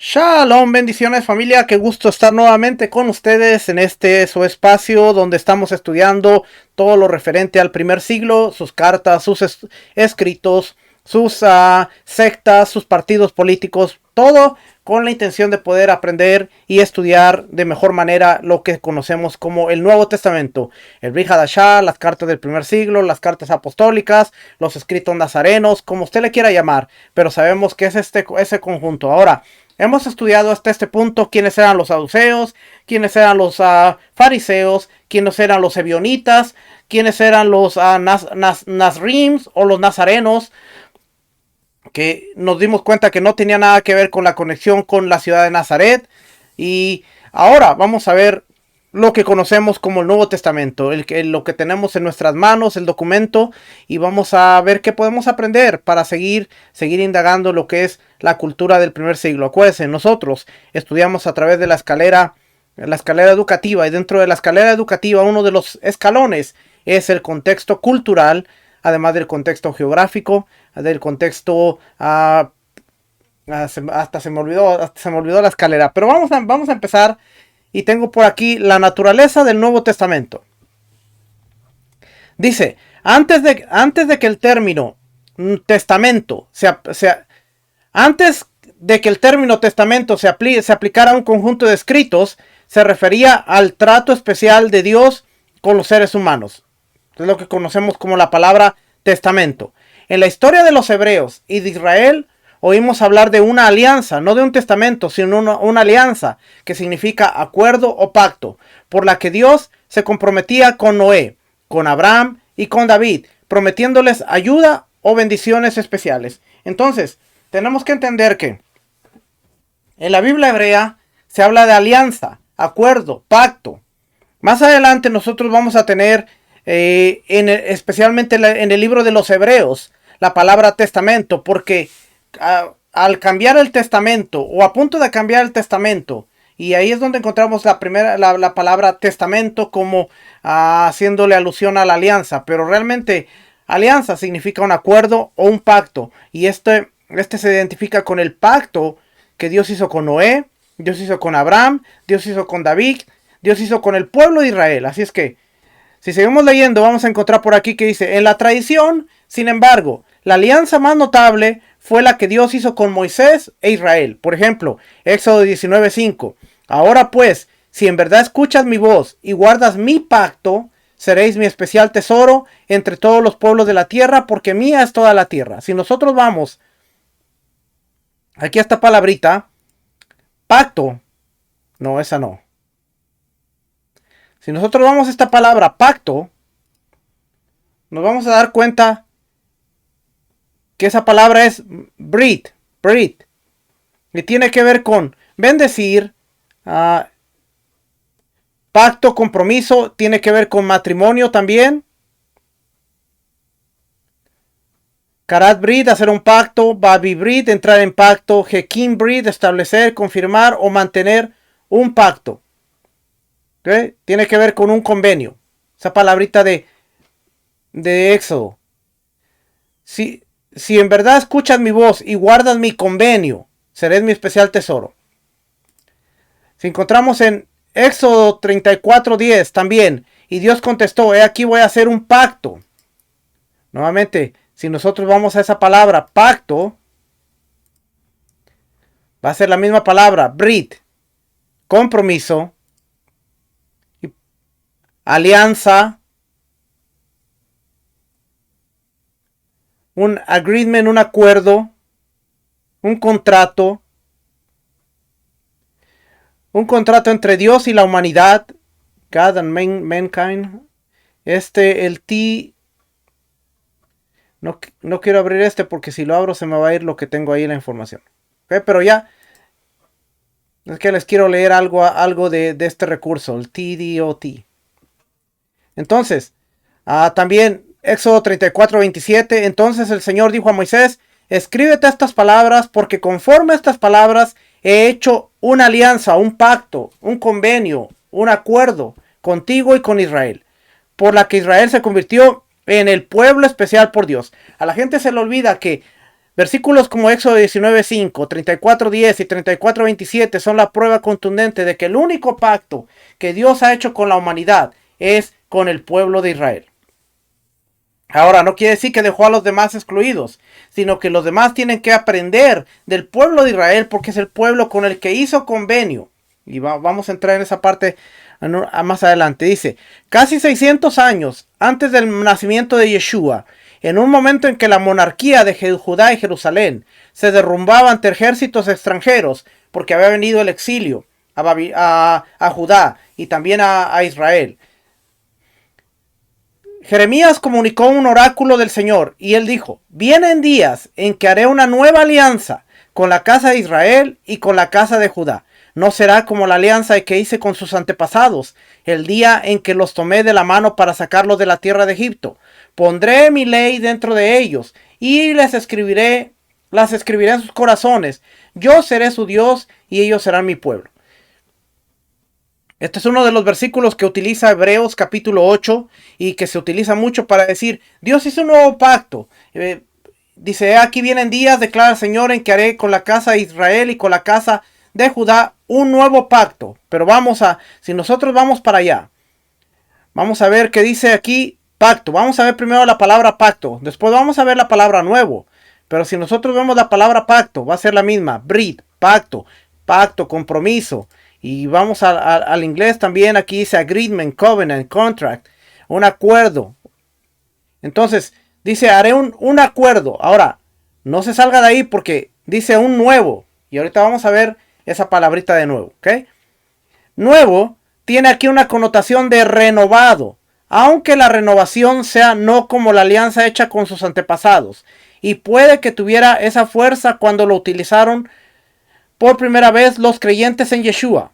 Shalom, bendiciones familia, qué gusto estar nuevamente con ustedes en este su espacio donde estamos estudiando todo lo referente al primer siglo, sus cartas, sus escritos, sus sectas, sus partidos políticos, todo con la intención de poder aprender y estudiar de mejor manera lo que conocemos como el Nuevo Testamento, el Brit Hadashah, las cartas del primer siglo, las cartas apostólicas, los escritos nazarenos, como usted le quiera llamar, pero sabemos que es ese conjunto. Ahora, hemos estudiado hasta este punto quiénes eran los saduceos, quiénes eran los fariseos, quiénes eran los ebionitas, quiénes eran los nazrims o los nazarenos, que nos dimos cuenta que no tenía nada que ver con la conexión con la ciudad de Nazaret. Y ahora vamos a ver lo que conocemos como el Nuevo Testamento, lo que tenemos en nuestras manos, el documento, y vamos a ver qué podemos aprender para seguir indagando lo que es la cultura del primer siglo. Acuérdense, nosotros estudiamos a través de la escalera educativa, y dentro de la escalera educativa uno de los escalones es el contexto cultural, además del contexto geográfico, del contexto hasta se me olvidó la escalera. Pero vamos a empezar. Y tengo por aquí la naturaleza del Nuevo Testamento. Dice, antes de que el término testamento antes de que el término testamento se aplicara a un conjunto de escritos, se refería al trato especial de Dios con los seres humanos. Es lo que conocemos como la palabra testamento. En la historia de los hebreos y de Israel, oímos hablar de una alianza, no de un testamento, sino una alianza, que significa acuerdo o pacto, por la que Dios se comprometía con Noé, con Abraham y con David, prometiéndoles ayuda o bendiciones especiales. Entonces, tenemos que entender que en la Biblia hebrea se habla de alianza, acuerdo, pacto. Más adelante nosotros vamos a tener, especialmente en el libro de los Hebreos, la palabra testamento, porque al cambiar el testamento o a punto de cambiar el testamento, y ahí es donde encontramos la palabra testamento como haciéndole alusión a la alianza, pero realmente alianza significa un acuerdo o un pacto, y este se identifica con el pacto que Dios hizo con Noé, Dios hizo con Abraham, Dios hizo con David, Dios hizo con el pueblo de Israel. Así es que, si seguimos leyendo, vamos a encontrar por aquí que dice, en la tradición, sin embargo, la alianza más notable fue la que Dios hizo con Moisés e Israel. Por ejemplo, Éxodo 19:5. Ahora pues, si en verdad escuchas mi voz y guardas mi pacto, seréis mi especial tesoro entre todos los pueblos de la tierra, porque mía es toda la tierra. Si nosotros vamos aquí a esta palabrita, pacto, no, esa no. Si nosotros vamos a esta palabra pacto, nos vamos a dar cuenta que esa palabra es brit, y tiene que ver con bendecir, pacto, compromiso, tiene que ver con matrimonio también. Karat brit, hacer un pacto. Babi brit, entrar en pacto. Hekim brit, establecer, confirmar o mantener un pacto. ¿Okay? Tiene que ver con un convenio. Esa palabrita de Éxodo. Si en verdad escuchas mi voz y guardas mi convenio, serás mi especial tesoro. Si encontramos en Éxodo 34:10 también, y Dios contestó, he aquí voy a hacer un pacto. Nuevamente, si nosotros vamos a esa palabra, pacto, va a ser la misma palabra, brit, compromiso, alianza, un agreement, un acuerdo, un contrato entre Dios y la humanidad, God and mankind. El T, no quiero abrir porque si lo abro se me va a ir lo que tengo ahí en la información. ¿Okay? Pero ya, es que les quiero leer algo de este recurso, el TDOT. Entonces, también Éxodo 34:27, entonces el Señor dijo a Moisés, escríbete estas palabras, porque conforme a estas palabras he hecho una alianza, un pacto, un convenio, un acuerdo contigo y con Israel, por la que Israel se convirtió en el pueblo especial por Dios. A la gente se le olvida que Versículos como Éxodo 19:5, 34:10 y 34:27 son la prueba contundente de que el único pacto que Dios ha hecho con la humanidad es con el pueblo de Israel. Ahora, no quiere decir que dejó a los demás excluidos, sino que los demás tienen que aprender del pueblo de Israel porque es el pueblo con el que hizo convenio. Y vamos a entrar en esa parte más adelante. Dice, casi 600 años antes del nacimiento de Yeshua, en un momento en que la monarquía de Judá y Jerusalén se derrumbaba ante ejércitos extranjeros, porque había venido el exilio a Judá y también a Israel. Jeremías comunicó un oráculo del Señor y él dijo, vienen días en que haré una nueva alianza con la casa de Israel y con la casa de Judá. No será como la alianza que hice con sus antepasados, el día en que los tomé de la mano para sacarlos de la tierra de Egipto. Pondré mi ley dentro de ellos y las escribiré en sus corazones. Yo seré su Dios y ellos serán mi pueblo. Este es uno de los versículos que utiliza Hebreos capítulo 8 y que se utiliza mucho para decir, Dios hizo un nuevo pacto. Dice, aquí vienen días, declara el Señor, en que haré con la casa de Israel y con la casa de Judá un nuevo pacto. Pero si nosotros vamos para allá, vamos a ver qué dice aquí pacto. Vamos a ver primero la palabra pacto, después vamos a ver la palabra nuevo. Pero si nosotros vemos la palabra pacto, va a ser la misma, brit, pacto, compromiso. Y vamos al inglés también, aquí dice agreement, covenant, contract, un acuerdo. Entonces, dice, haré un acuerdo. Ahora, no se salga de ahí porque dice un nuevo. Y ahorita vamos a ver esa palabrita de nuevo, ¿ok? Nuevo tiene aquí una connotación de renovado, aunque la renovación sea no como la alianza hecha con sus antepasados. Y puede que tuviera esa fuerza cuando lo utilizaron por primera vez los creyentes en Yeshua,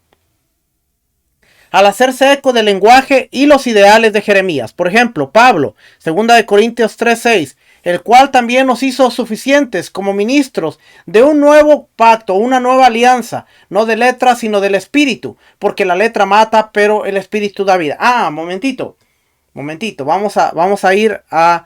al hacerse eco del lenguaje y los ideales de Jeremías. Por ejemplo, Pablo, 2 Corintios 3:6, el cual también nos hizo suficientes como ministros de un nuevo pacto, una nueva alianza, no de letra, sino del espíritu, porque la letra mata, pero el espíritu da vida. Momentito, vamos a ir a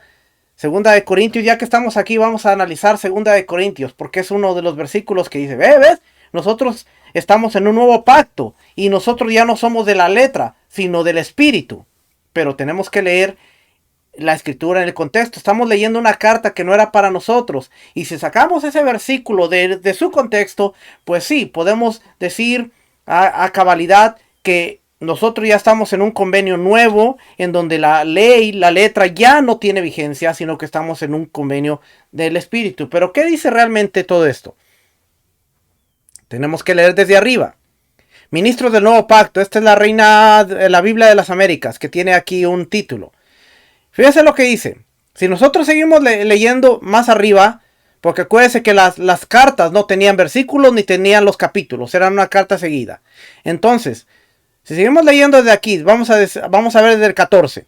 2 Corintios, ya que estamos aquí, vamos a analizar 2 Corintios, porque es uno de los versículos que dice, ¿ves? Nosotros estamos en un nuevo pacto y nosotros ya no somos de la letra, sino del espíritu. Pero tenemos que leer la escritura en el contexto. Estamos leyendo una carta que no era para nosotros. Y si sacamos ese versículo de su contexto, pues sí, podemos decir a cabalidad que nosotros ya estamos en un convenio nuevo en donde la ley, la letra ya no tiene vigencia, sino que estamos en un convenio del espíritu. Pero ¿qué dice realmente todo esto? Tenemos que leer desde arriba. Ministros del Nuevo Pacto. Esta es la Biblia de las Américas, que tiene aquí un título. Fíjense lo que dice. Si nosotros seguimos leyendo más arriba, porque acuérdense que las cartas no tenían versículos ni tenían los capítulos, eran una carta seguida. Entonces, si seguimos leyendo desde aquí, vamos a ver desde el 14.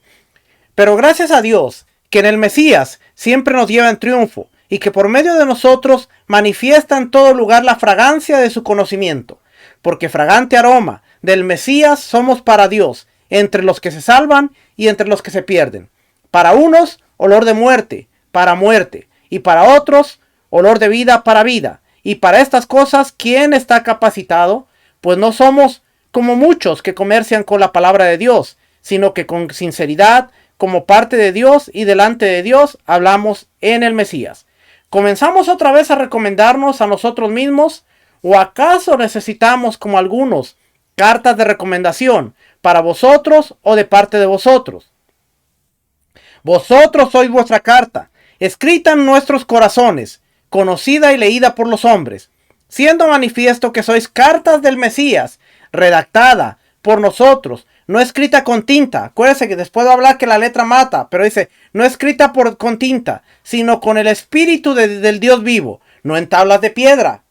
Pero gracias a Dios, que en el Mesías siempre nos lleva en triunfo, y que por medio de nosotros manifiesta en todo lugar la fragancia de su conocimiento, porque fragante aroma del Mesías somos para Dios, entre los que se salvan y entre los que se pierden. Para unos, olor de muerte, para muerte, y para otros, olor de vida para vida. Y para estas cosas, ¿quién está capacitado? Pues no somos como muchos que comercian con la palabra de Dios, sino que con sinceridad, como parte de Dios y delante de Dios, hablamos en el Mesías. ¿Comenzamos otra vez a recomendarnos a nosotros mismos? ¿O acaso necesitamos, como algunos, cartas de recomendación para vosotros o de parte de vosotros? Vosotros sois vuestra carta, escrita en nuestros corazones, conocida y leída por los hombres, siendo manifiesto que sois cartas del Mesías, redactada por nosotros, no escrita con tinta. Acuérdense que después va a hablar que la letra mata, pero dice, no escrita con tinta, sino con el espíritu del Dios vivo, no en tablas de piedra,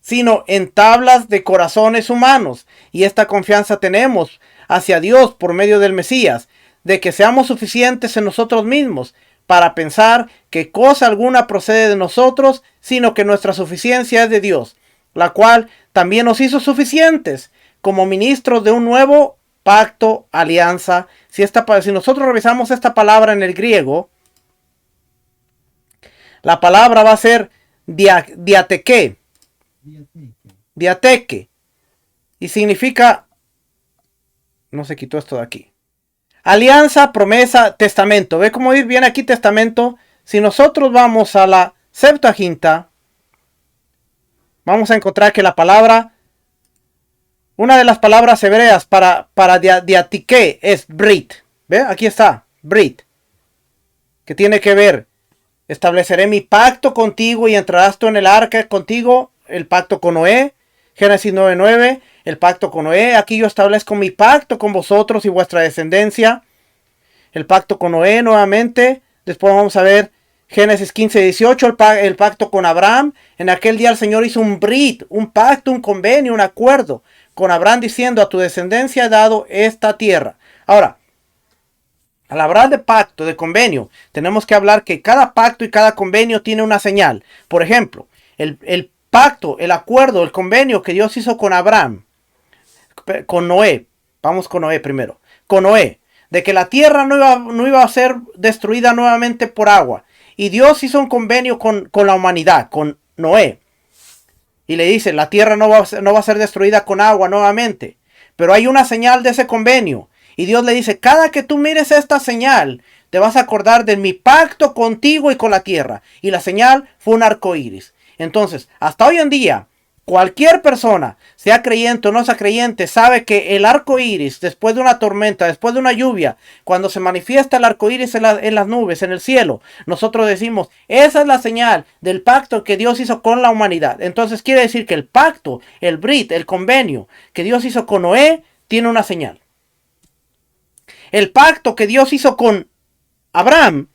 sino en tablas de corazones humanos. Y esta confianza tenemos hacia Dios por medio del Mesías, de que seamos suficientes en nosotros mismos para pensar que cosa alguna procede de nosotros, sino que nuestra suficiencia es de Dios, la cual también nos hizo suficientes como ministros de un nuevo pacto, alianza. Si nosotros revisamos esta palabra en el griego, La palabra va a ser diateque. Diateque. Y significa, no se quitó esto de aquí. Alianza, promesa, testamento. ¿Ve cómo viene aquí testamento? Si nosotros vamos a la Septuaginta, vamos a encontrar que la palabra, una de las palabras hebreas para diatique es brit. ¿Ve? Aquí está, brit. Que tiene que ver, estableceré mi pacto contigo y entrarás tú en el arca contigo, el pacto con Noé. Génesis 9:9, el pacto con Noé. Aquí yo establezco mi pacto con vosotros y vuestra descendencia. El pacto con Noé nuevamente. Después vamos a ver Génesis 15:18, el pacto con Abraham. En aquel día el Señor hizo un brit, un pacto, un convenio, un acuerdo con Abraham diciendo: a tu descendencia he dado esta tierra. Ahora, al hablar de pacto, de convenio, tenemos que hablar que cada pacto y cada convenio tiene una señal. Por ejemplo, el pacto, el acuerdo, el convenio que Dios hizo con Abraham, con Noé. Vamos con Noé primero. Con Noé, de que la tierra no iba a ser destruida nuevamente por agua. Y Dios hizo un convenio con la humanidad, con Noé. Y le dice, la tierra no va a ser destruida con agua nuevamente. Pero hay una señal de ese convenio. Y Dios le dice, cada que tú mires esta señal, te vas a acordar de mi pacto contigo y con la tierra. Y la señal fue un arco iris. Entonces, hasta hoy en día, cualquier persona, sea creyente o no sea creyente, sabe que el arco iris, después de una tormenta, después de una lluvia, cuando se manifiesta el arco iris en las nubes, en el cielo, nosotros decimos, esa es la señal del pacto que Dios hizo con la humanidad. Entonces quiere decir que el pacto, el brit, el convenio que Dios hizo con Noé, tiene una señal. El pacto que Dios hizo con Abraham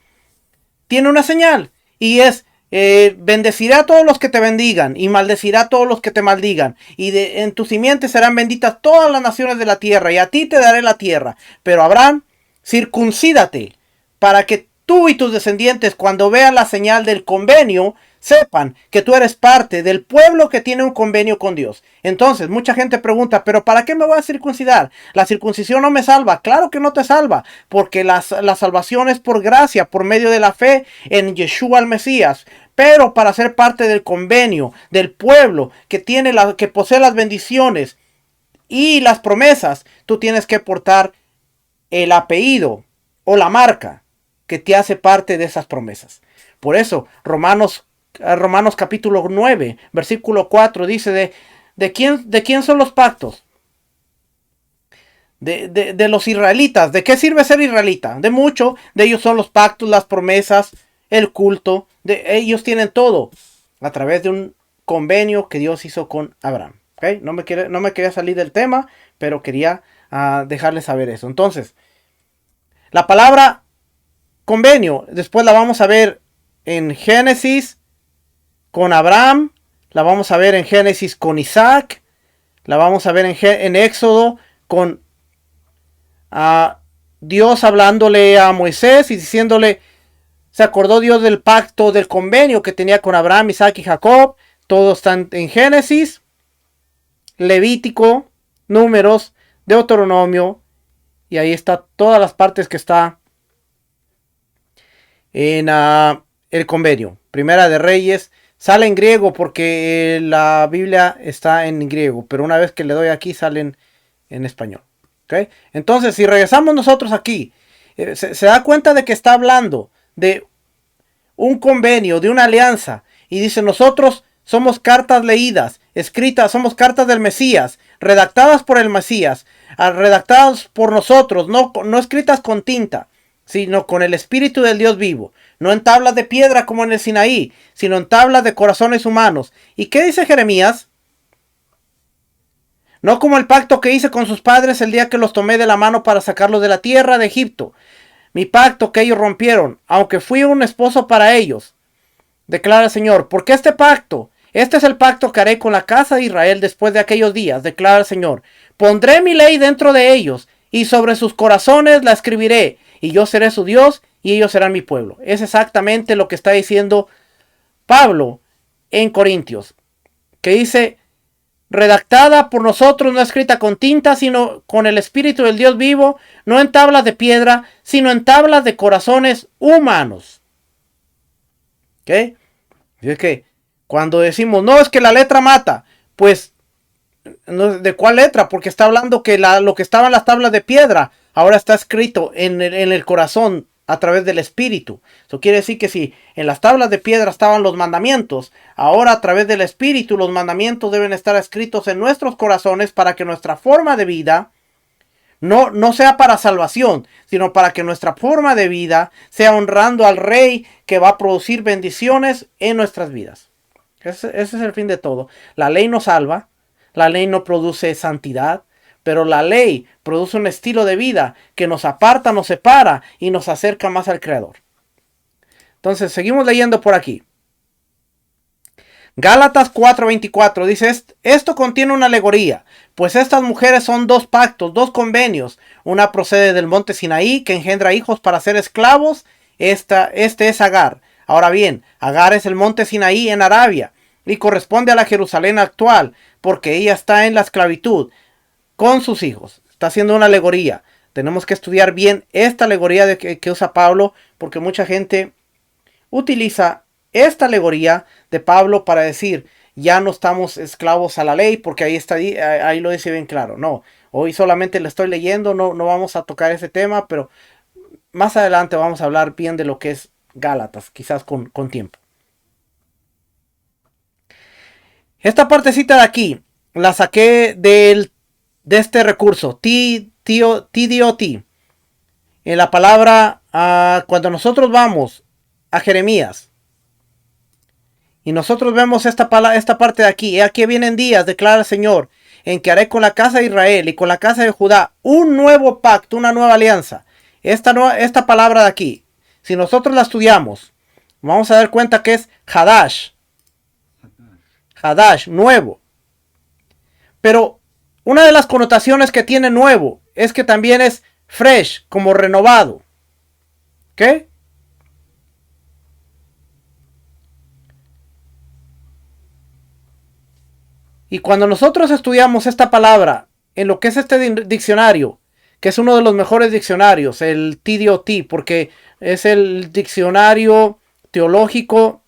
tiene una señal, y es: bendecirá a todos los que te bendigan y maldecirá a todos los que te maldigan, y en tu simiente serán benditas todas las naciones de la tierra, y a ti te daré la tierra. Pero Abraham, circuncídate, para que tú y tus descendientes, cuando vean la señal del convenio, sepan que tú eres parte del pueblo que tiene un convenio con Dios. Entonces, mucha gente pregunta, ¿pero para qué me voy a circuncidar? ¿La circuncisión no me salva? Claro que no te salva, porque la salvación es por gracia, por medio de la fe en Yeshua el Mesías. Pero para ser parte del convenio, del pueblo que posee las bendiciones y las promesas, tú tienes que portar el apellido o la marca que te hace parte de esas promesas. Por eso, Romanos capítulo 9, versículo 4 dice: ¿de quién son los pactos? De los israelitas. ¿De qué sirve ser israelita? De mucho. De ellos son los pactos, las promesas, el culto. Ellos tienen todo a través de un convenio que Dios hizo con Abraham. ¿Okay? No me quería salir del tema, pero quería dejarles saber eso. Entonces, la palabra convenio, después la vamos a ver en Génesis con Abraham, la vamos a ver en Génesis con Isaac, la vamos a ver en Éxodo con Dios hablándole a Moisés y diciéndole, se acordó Dios del pacto, del convenio que tenía con Abraham, Isaac y Jacob. Todo está en Génesis, Levítico, Números, Deuteronomio, y ahí está todas las partes que está en el convenio. Primera de Reyes. Sale en griego porque la Biblia está en griego, pero una vez que le doy aquí salen en español. ¿Okay? Entonces, si regresamos nosotros aquí, se da cuenta de que está hablando de un convenio, de una alianza, y dice: nosotros somos cartas leídas, escritas, somos cartas del Mesías, redactadas por el Mesías, redactadas por nosotros, no escritas con tinta, sino con el Espíritu del Dios vivo. No en tablas de piedra como en el Sinaí, sino en tablas de corazones humanos. ¿Y qué dice Jeremías? No como el pacto que hice con sus padres el día que los tomé de la mano para sacarlos de la tierra de Egipto. Mi pacto que ellos rompieron, aunque fui un esposo para ellos, declara el Señor. Porque este pacto, este es el pacto que haré con la casa de Israel después de aquellos días, declara el Señor. Pondré mi ley dentro de ellos, y sobre sus corazones la escribiré, y yo seré su Dios, y ellos serán mi pueblo. Es exactamente lo que está diciendo Pablo en Corintios, que dice: redactada por nosotros, no escrita con tinta, sino con el Espíritu del Dios vivo, no en tablas de piedra, sino en tablas de corazones humanos. ¿Ok? Y es que cuando decimos, no, es que la letra mata, pues, ¿de cuál letra? Porque está hablando que lo que estaba en las tablas de piedra ahora está escrito en el corazón a través del Espíritu. Eso quiere decir que si en las tablas de piedra estaban los mandamientos, ahora a través del Espíritu los mandamientos deben estar escritos en nuestros corazones para que nuestra forma de vida no sea para salvación, sino para que nuestra forma de vida sea honrando al Rey que va a producir bendiciones en nuestras vidas. Ese es el fin de todo. La ley no salva, la ley no produce santidad, pero la ley produce un estilo de vida que nos aparta, nos separa y nos acerca más al Creador. Entonces, seguimos leyendo por aquí. Gálatas 4:24 dice, esto contiene una alegoría, pues estas mujeres son dos pactos, dos convenios. Una procede del monte Sinaí, que engendra hijos para ser esclavos. Este es Agar. Ahora bien, Agar es el monte Sinaí en Arabia y corresponde a la Jerusalén actual, porque ella está en la esclavitud con sus hijos. Está haciendo una alegoría. Tenemos que estudiar bien esta alegoría que usa Pablo, porque mucha gente utiliza esta alegoría de Pablo para decir, ya no estamos esclavos a la ley, porque ahí lo dice bien claro. No, hoy solamente le estoy leyendo, no vamos a tocar ese tema, pero más adelante vamos a hablar bien de lo que es Gálatas, quizás con tiempo. Esta partecita de aquí la saqué de este recurso, TDOT. En la palabra, cuando nosotros vamos a Jeremías, y nosotros vemos esta parte de aquí. Aquí vienen días, declara el Señor, en que haré con la casa de Israel y con la casa de Judá un nuevo pacto, una nueva alianza. Esta palabra de aquí, si nosotros la estudiamos, vamos a dar cuenta que es Hadash. Hadash, nuevo. Pero una de las connotaciones que tiene nuevo es que también es fresh, como renovado. ¿Qué? Y cuando nosotros estudiamos esta palabra en lo que es este diccionario, que es uno de los mejores diccionarios, el TDOT, porque es el diccionario teológico,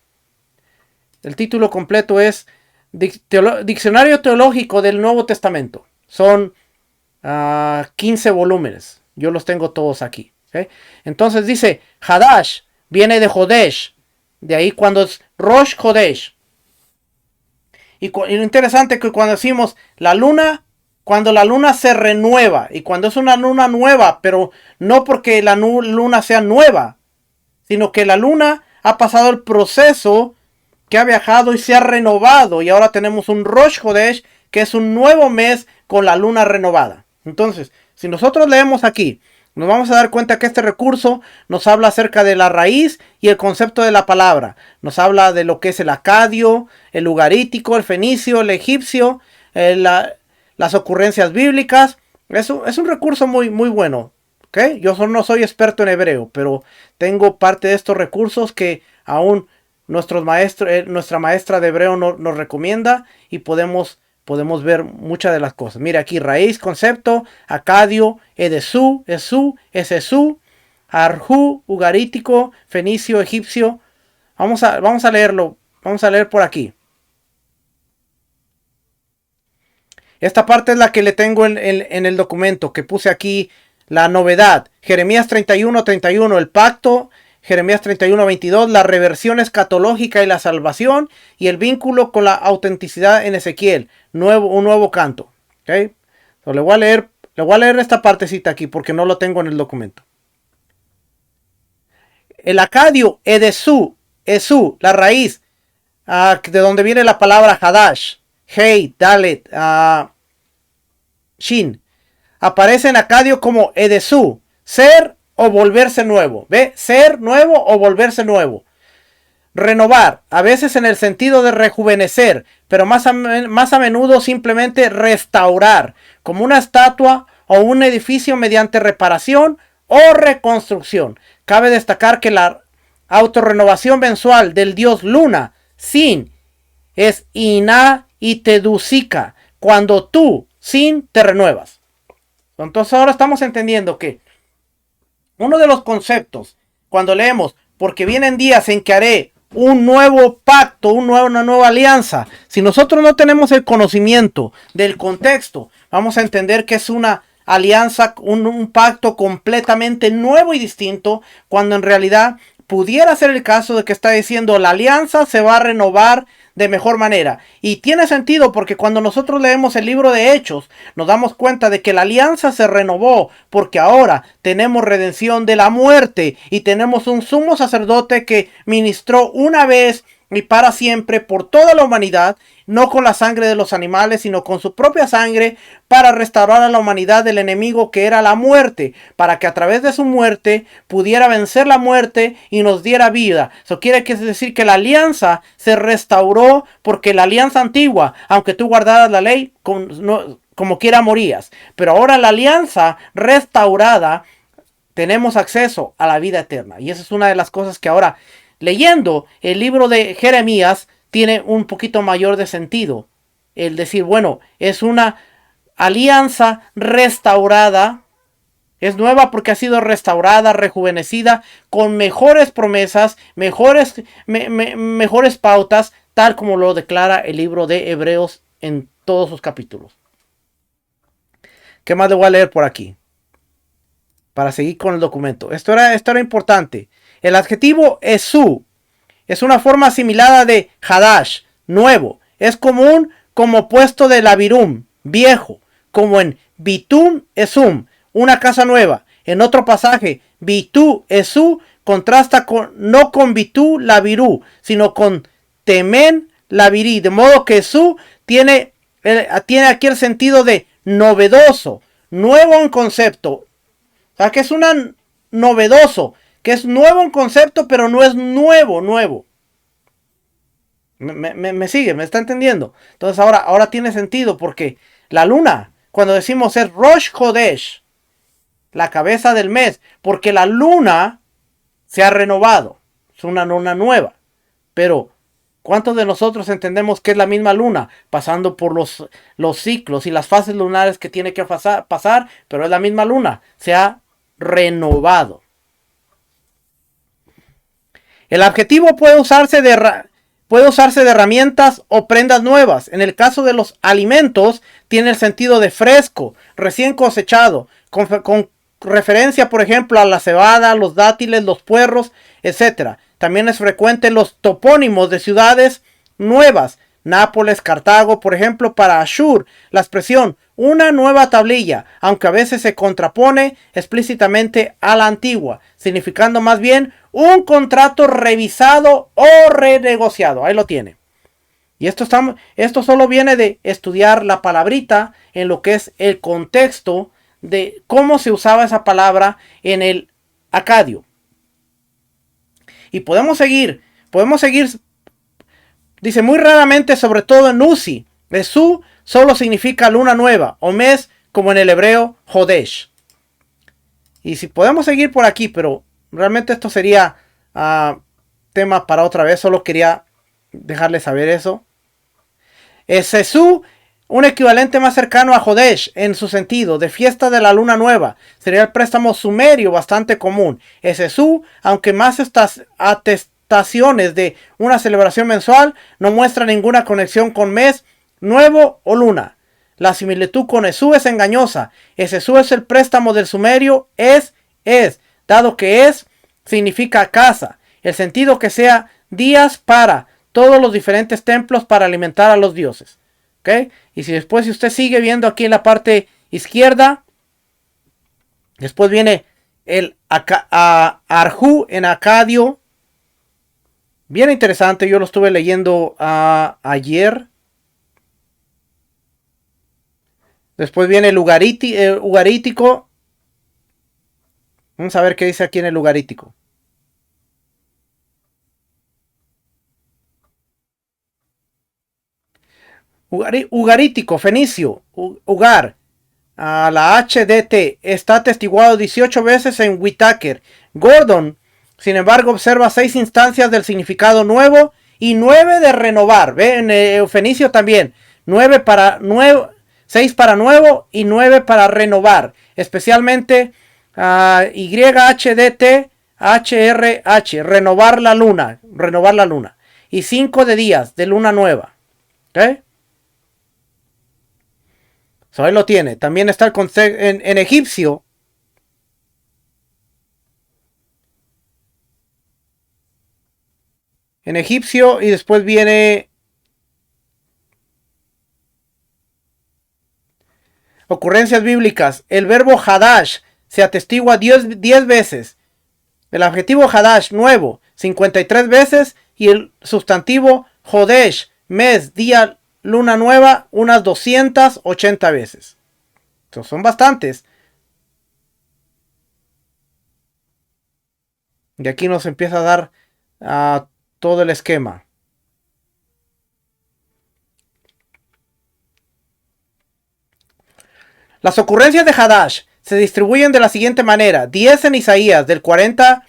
el título completo es Diccionario Teológico del Nuevo Testamento. Son 15 volúmenes. Yo los tengo todos aquí. ¿Okay? Entonces dice, Hadash viene de Jodesh. De ahí cuando es Rosh Jodesh. Y lo interesante es que cuando decimos la luna, cuando la luna se renueva, y cuando es una luna nueva, pero no porque la luna sea nueva, sino que la luna ha pasado el proceso, que ha viajado y se ha renovado, y ahora tenemos un Rosh Hodesh, que es un nuevo mes con la luna renovada. Entonces, si nosotros leemos aquí, nos vamos a dar cuenta que este recurso nos habla acerca de la raíz y el concepto de la palabra. Nos habla de lo que es el acadio, el ugarítico, el fenicio, el egipcio, las ocurrencias bíblicas. Es un recurso muy, muy bueno. ¿Okay? Yo no soy experto en hebreo, pero tengo parte de estos recursos que aún nuestra maestra de hebreo nos recomienda y podemos ver muchas de las cosas. Mira aquí, raíz, concepto, acadio, edesú, esesú, arjú, ugarítico, fenicio, egipcio. Vamos a leerlo. Vamos a leer por aquí. Esta parte es la que le tengo en el documento que puse aquí. La novedad. Jeremías 31:31, el pacto. Jeremías 31:22, la reversión escatológica y la salvación, y el vínculo con la autenticidad en Ezequiel, un nuevo canto. ¿Okay? So, le voy a leer esta partecita aquí porque no lo tengo en el documento. El acadio, edesú, la raíz, de donde viene la palabra hadash, hei, dalet, shin, aparece en acadio como edesú, ser o volverse nuevo. ¿Ve? Ser nuevo o volverse nuevo. Renovar, a veces en el sentido de rejuvenecer, pero más a menudo simplemente restaurar, como una estatua o un edificio mediante reparación o reconstrucción. Cabe destacar que la autorrenovación mensual del dios Luna, Sin, es Ina y Tedusica, cuando tú, Sin, te renuevas. Entonces ahora estamos entendiendo que uno de los conceptos, cuando leemos, porque vienen días en que haré un nuevo pacto, una nueva alianza. Si nosotros no tenemos el conocimiento del contexto, vamos a entender que es una alianza, un pacto completamente nuevo y distinto, cuando en realidad pudiera ser el caso de que está diciendo la alianza se va a renovar de mejor manera. Y tiene sentido porque cuando nosotros leemos el libro de Hechos, nos damos cuenta de que la alianza se renovó porque ahora tenemos redención de la muerte y tenemos un sumo sacerdote que ministró una vez y para siempre por toda la humanidad, no con la sangre de los animales, sino con su propia sangre, para restaurar a la humanidad del enemigo que era la muerte, para que a través de su muerte pudiera vencer la muerte y nos diera vida. Eso quiere decir que la alianza se restauró, porque la alianza antigua, aunque tú guardaras la ley, como quiera morías. Pero ahora la alianza restaurada, tenemos acceso a la vida eterna. Y esa es una de las cosas que ahora, leyendo el libro de Jeremías, tiene un poquito mayor de sentido. El decir, bueno, es una alianza restaurada. Es nueva porque ha sido restaurada, rejuvenecida, con mejores promesas, mejores pautas, tal como lo declara el libro de Hebreos en todos sus capítulos. ¿Qué más le voy a leer por aquí? Para seguir con el documento. Esto era importante. El adjetivo Esú es una forma asimilada de Hadash, nuevo. Es común como opuesto de Labirum, viejo, como en Bitum Esum, una casa nueva. En otro pasaje, Bitu Esú contrasta no con Bitu Labiru, sino con Temen Labiri. De modo que Esú tiene aquí el sentido de novedoso, nuevo en concepto. O sea, que es una novedoso, que es nuevo en concepto, pero no es nuevo. Me sigue, me está entendiendo. Entonces ahora tiene sentido, porque la luna, cuando decimos es Rosh Chodesh, la cabeza del mes, porque la luna se ha renovado, es una luna nueva. Pero ¿cuántos de nosotros entendemos que es la misma luna, pasando por los ciclos y las fases lunares que tiene que pasar, pero es la misma luna, se ha renovado? El adjetivo puede usarse de herramientas o prendas nuevas. En el caso de los alimentos, tiene el sentido de fresco, recién cosechado, con referencia, por ejemplo, a la cebada, los dátiles, los puerros, etc. También es frecuente los topónimos de ciudades nuevas. Nápoles, Cartago, por ejemplo, para Ashur, la expresión una nueva tablilla, aunque a veces se contrapone explícitamente a la antigua, significando más bien un contrato revisado o renegociado. Ahí lo tiene. Y esto solo viene de estudiar la palabrita en lo que es el contexto de cómo se usaba esa palabra en el acadio. Y podemos seguir. Dice, muy raramente, sobre todo en Uzi, Esú solo significa luna nueva o mes, como en el hebreo Jodesh. Y si podemos seguir por aquí, pero realmente esto sería tema para otra vez. Solo quería dejarles saber eso. Es Esú un equivalente más cercano a Jodesh en su sentido, de fiesta de la luna nueva. Sería el préstamo sumerio bastante común. Es Esú, aunque más estas atestaciones de una celebración mensual no muestra ninguna conexión con mes nuevo o luna. La similitud con Esú es engañosa. Esú es el préstamo del sumerio, dado que significa casa. El sentido que sea días para todos los diferentes templos para alimentar a los dioses. ¿Ok? Y si usted sigue viendo aquí en la parte izquierda, después viene el Arjú en acadio. Bien interesante, yo lo estuve leyendo ayer. Después viene el ugarítico. Vamos a ver qué dice aquí en el ugarítico. Ugarítico, fenicio, ugar. La HDT está atestiguado 18 veces en Whitaker. Gordon, sin embargo, observa 6 instancias del significado nuevo y 9 de renovar. ¿Ve? En fenicio también. 9 para nuevo. 6 para nuevo y 9 para renovar. Especialmente YHDT HRH, renovar la luna, y 5 de días de luna nueva. ¿Ok? So, ahí lo tiene. También está el concepto en egipcio. En egipcio, y después viene ocurrencias bíblicas. El verbo hadash se atestigua 10 veces. El adjetivo hadash, nuevo, 53 veces. Y el sustantivo hodesh, mes, día, luna nueva, unas 280 veces. Entonces, son bastantes. Y aquí nos empieza a dar todo el esquema. Las ocurrencias de Hadash se distribuyen de la siguiente manera: 10 en Isaías del 40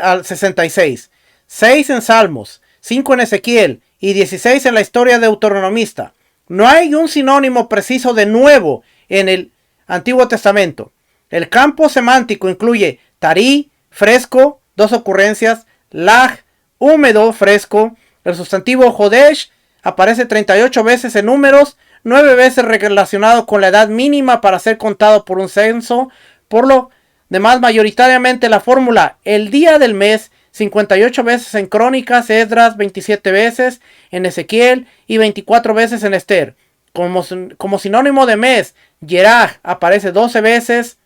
al 66, 6 en Salmos, 5 en Ezequiel y 16 en la historia deuteronomista. No hay un sinónimo preciso de nuevo en el Antiguo Testamento. El campo semántico incluye tarí, fresco, 2 ocurrencias, laj, húmedo, fresco. El sustantivo jodesh aparece 38 veces en Números, 9 veces relacionado con la edad mínima para ser contado por un censo. Por lo demás, mayoritariamente la fórmula el día del mes, 58 veces en Crónicas, Esdras 27 veces, en Ezequiel y 24 veces en Esther. Como sinónimo de mes, Yeraj aparece 12 veces.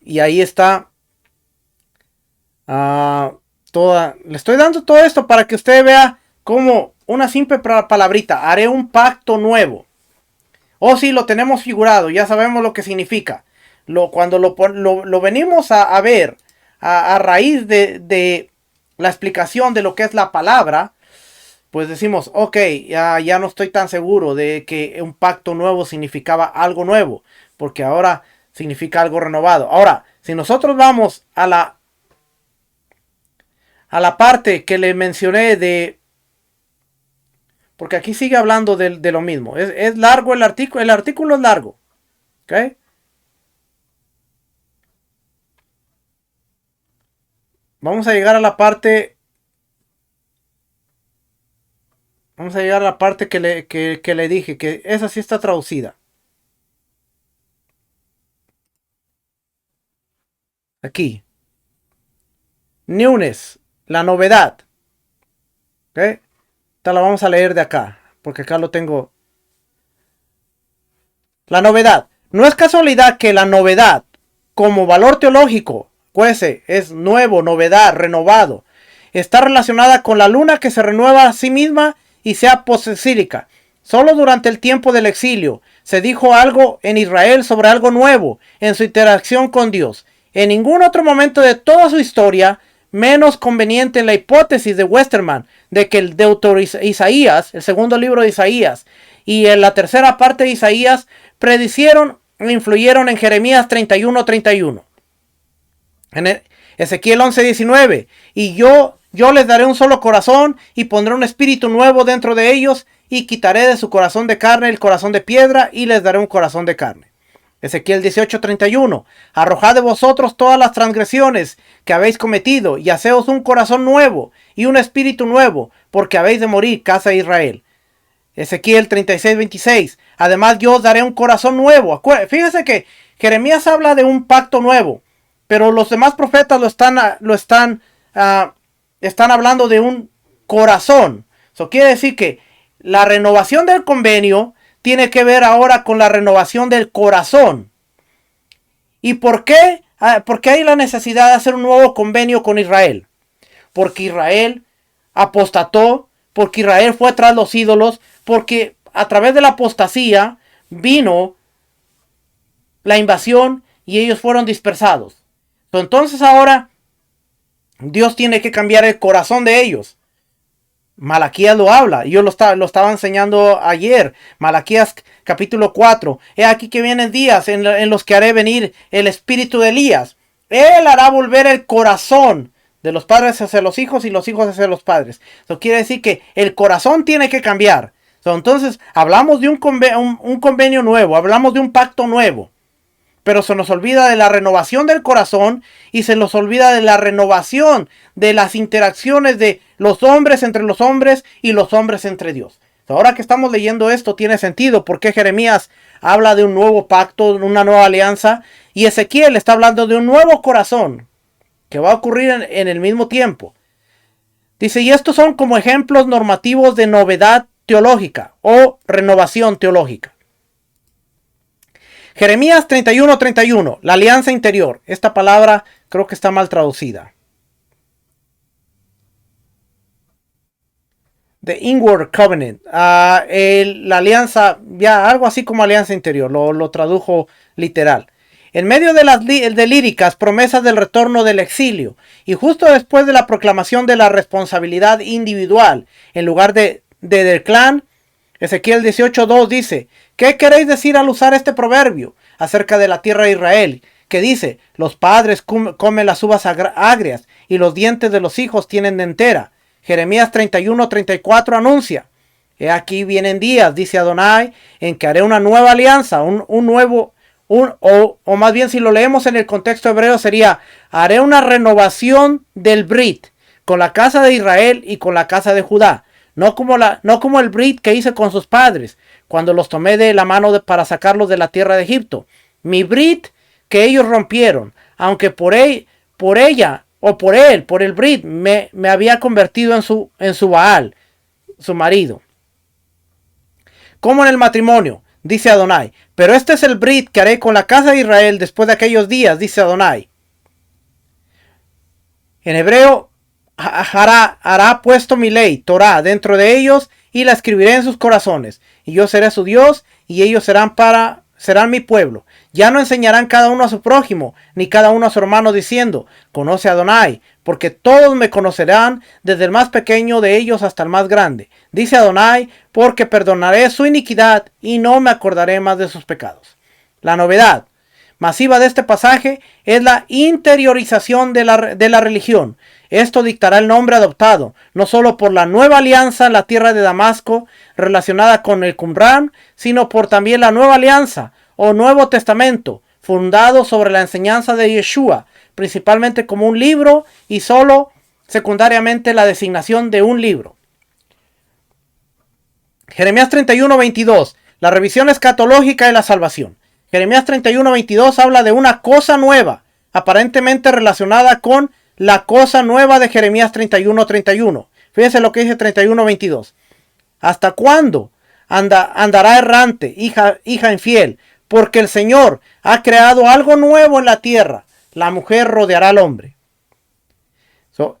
Y ahí está le estoy dando todo esto para que usted vea como una simple palabrita: haré un pacto nuevo. Oh, sí, lo tenemos figurado, ya sabemos lo que significa. Cuando lo venimos a ver a raíz de la explicación de lo que es la palabra, pues decimos, ok, ya no estoy tan seguro de que un pacto nuevo significaba algo nuevo, porque ahora significa algo renovado. Ahora, si nosotros vamos a la parte que le mencioné porque aquí sigue hablando de lo mismo. Es largo el artículo es largo. ¿Ok? Vamos a llegar a la parte. Vamos a llegar a la parte que le dije, que esa sí está traducida. Aquí. Newness, la novedad. ¿Ok? Esta la vamos a leer de acá, porque acá lo tengo. La novedad. No es casualidad que la novedad, como valor teológico, pues es nuevo, novedad, renovado, está relacionada con la luna que se renueva a sí misma y sea poscíclica. Solo durante el tiempo del exilio se dijo algo en Israel sobre algo nuevo en su interacción con Dios. En ningún otro momento de toda su historia, menos conveniente en la hipótesis de Westermann de que el Deutero Isaías, el segundo libro de Isaías, y en la tercera parte de Isaías predicieron e influyeron en Jeremías 31:31. En Ezequiel 11:19. Y yo les daré un solo corazón y pondré un espíritu nuevo dentro de ellos y quitaré de su corazón de carne el corazón de piedra y les daré un corazón de carne. Ezequiel 18:31. Arrojad de vosotros todas las transgresiones que habéis cometido y haceos un corazón nuevo y un espíritu nuevo, porque habéis de morir, casa de Israel. Ezequiel 36:26. Además yo os daré un corazón nuevo. Fíjese que Jeremías habla de un pacto nuevo, pero los demás profetas están hablando de un corazón. Eso quiere decir que la renovación del convenio tiene que ver ahora con la renovación del corazón. ¿Y por qué? Porque hay la necesidad de hacer un nuevo convenio con Israel. Porque Israel apostató, porque Israel fue tras los ídolos, porque a través de la apostasía vino la invasión y ellos fueron dispersados. Entonces ahora Dios tiene que cambiar el corazón de ellos. Malaquías lo habla, yo lo estaba enseñando ayer. Malaquías capítulo 4. He aquí que vienen días en los que haré venir el espíritu de Elías. Él hará volver el corazón de los padres hacia los hijos y los hijos hacia los padres. Eso quiere decir que el corazón tiene que cambiar. Entonces hablamos de un convenio nuevo, hablamos de un pacto nuevo. pero se nos olvida de la renovación del corazón y se nos olvida de la renovación de las interacciones de los hombres entre los hombres y los hombres entre Dios. Ahora que estamos leyendo esto tiene sentido porque Jeremías habla de un nuevo pacto, una nueva alianza, y Ezequiel está hablando de un nuevo corazón que va a ocurrir en el mismo tiempo. Dice, y estos son como ejemplos normativos de novedad teológica o renovación teológica. Jeremías 31:31, la alianza interior. Esta palabra creo que está mal traducida. The Inward Covenant. La alianza, ya algo así como alianza interior, lo tradujo literal. En medio de las de líricas, promesas del retorno del exilio, y justo después de la proclamación de la responsabilidad individual, en lugar del clan, Ezequiel 18:2 dice, ¿qué queréis decir al usar este proverbio acerca de la tierra de Israel? Que dice, los padres comen las uvas agrias y los dientes de los hijos tienen dentera. Jeremías 31:34 anuncia, he aquí vienen días, dice Adonai, en que haré una nueva alianza, o más bien si lo leemos en el contexto hebreo sería, haré una renovación del Brit con la casa de Israel y con la casa de Judá. No como el Brit que hice con sus padres, cuando los tomé de la mano para sacarlos de la tierra de Egipto. Mi Brit que ellos rompieron, aunque por el Brit, me había convertido en su Baal, su marido. Como en el matrimonio, dice Adonai, pero este es el Brit que haré con la casa de Israel después de aquellos días, dice Adonai. En hebreo, hará puesto mi ley, Torah, dentro de ellos, y la escribiré en sus corazones, y yo seré su Dios, y ellos serán mi pueblo. Ya no enseñarán cada uno a su prójimo, ni cada uno a su hermano diciendo, conoce a Adonai, porque todos me conocerán, desde el más pequeño de ellos hasta el más grande. Dice Adonai, porque perdonaré su iniquidad, y no me acordaré más de sus pecados. La novedad masiva de este pasaje es la interiorización de la religión. Esto dictará el nombre adoptado, no solo por la nueva alianza en la tierra de Damasco relacionada con el Qumran, sino por también la nueva alianza o Nuevo Testamento, fundado sobre la enseñanza de Yeshua, principalmente como un libro y solo secundariamente la designación de un libro. Jeremías 31:22, la revisión escatológica de la salvación. Jeremías 31:22 habla de una cosa nueva, aparentemente relacionada con la cosa nueva de Jeremías 31:31. Fíjense lo que dice 31:22. ¿Hasta cuándo andará errante, hija infiel? Porque el Señor ha creado algo nuevo en la tierra. La mujer rodeará al hombre.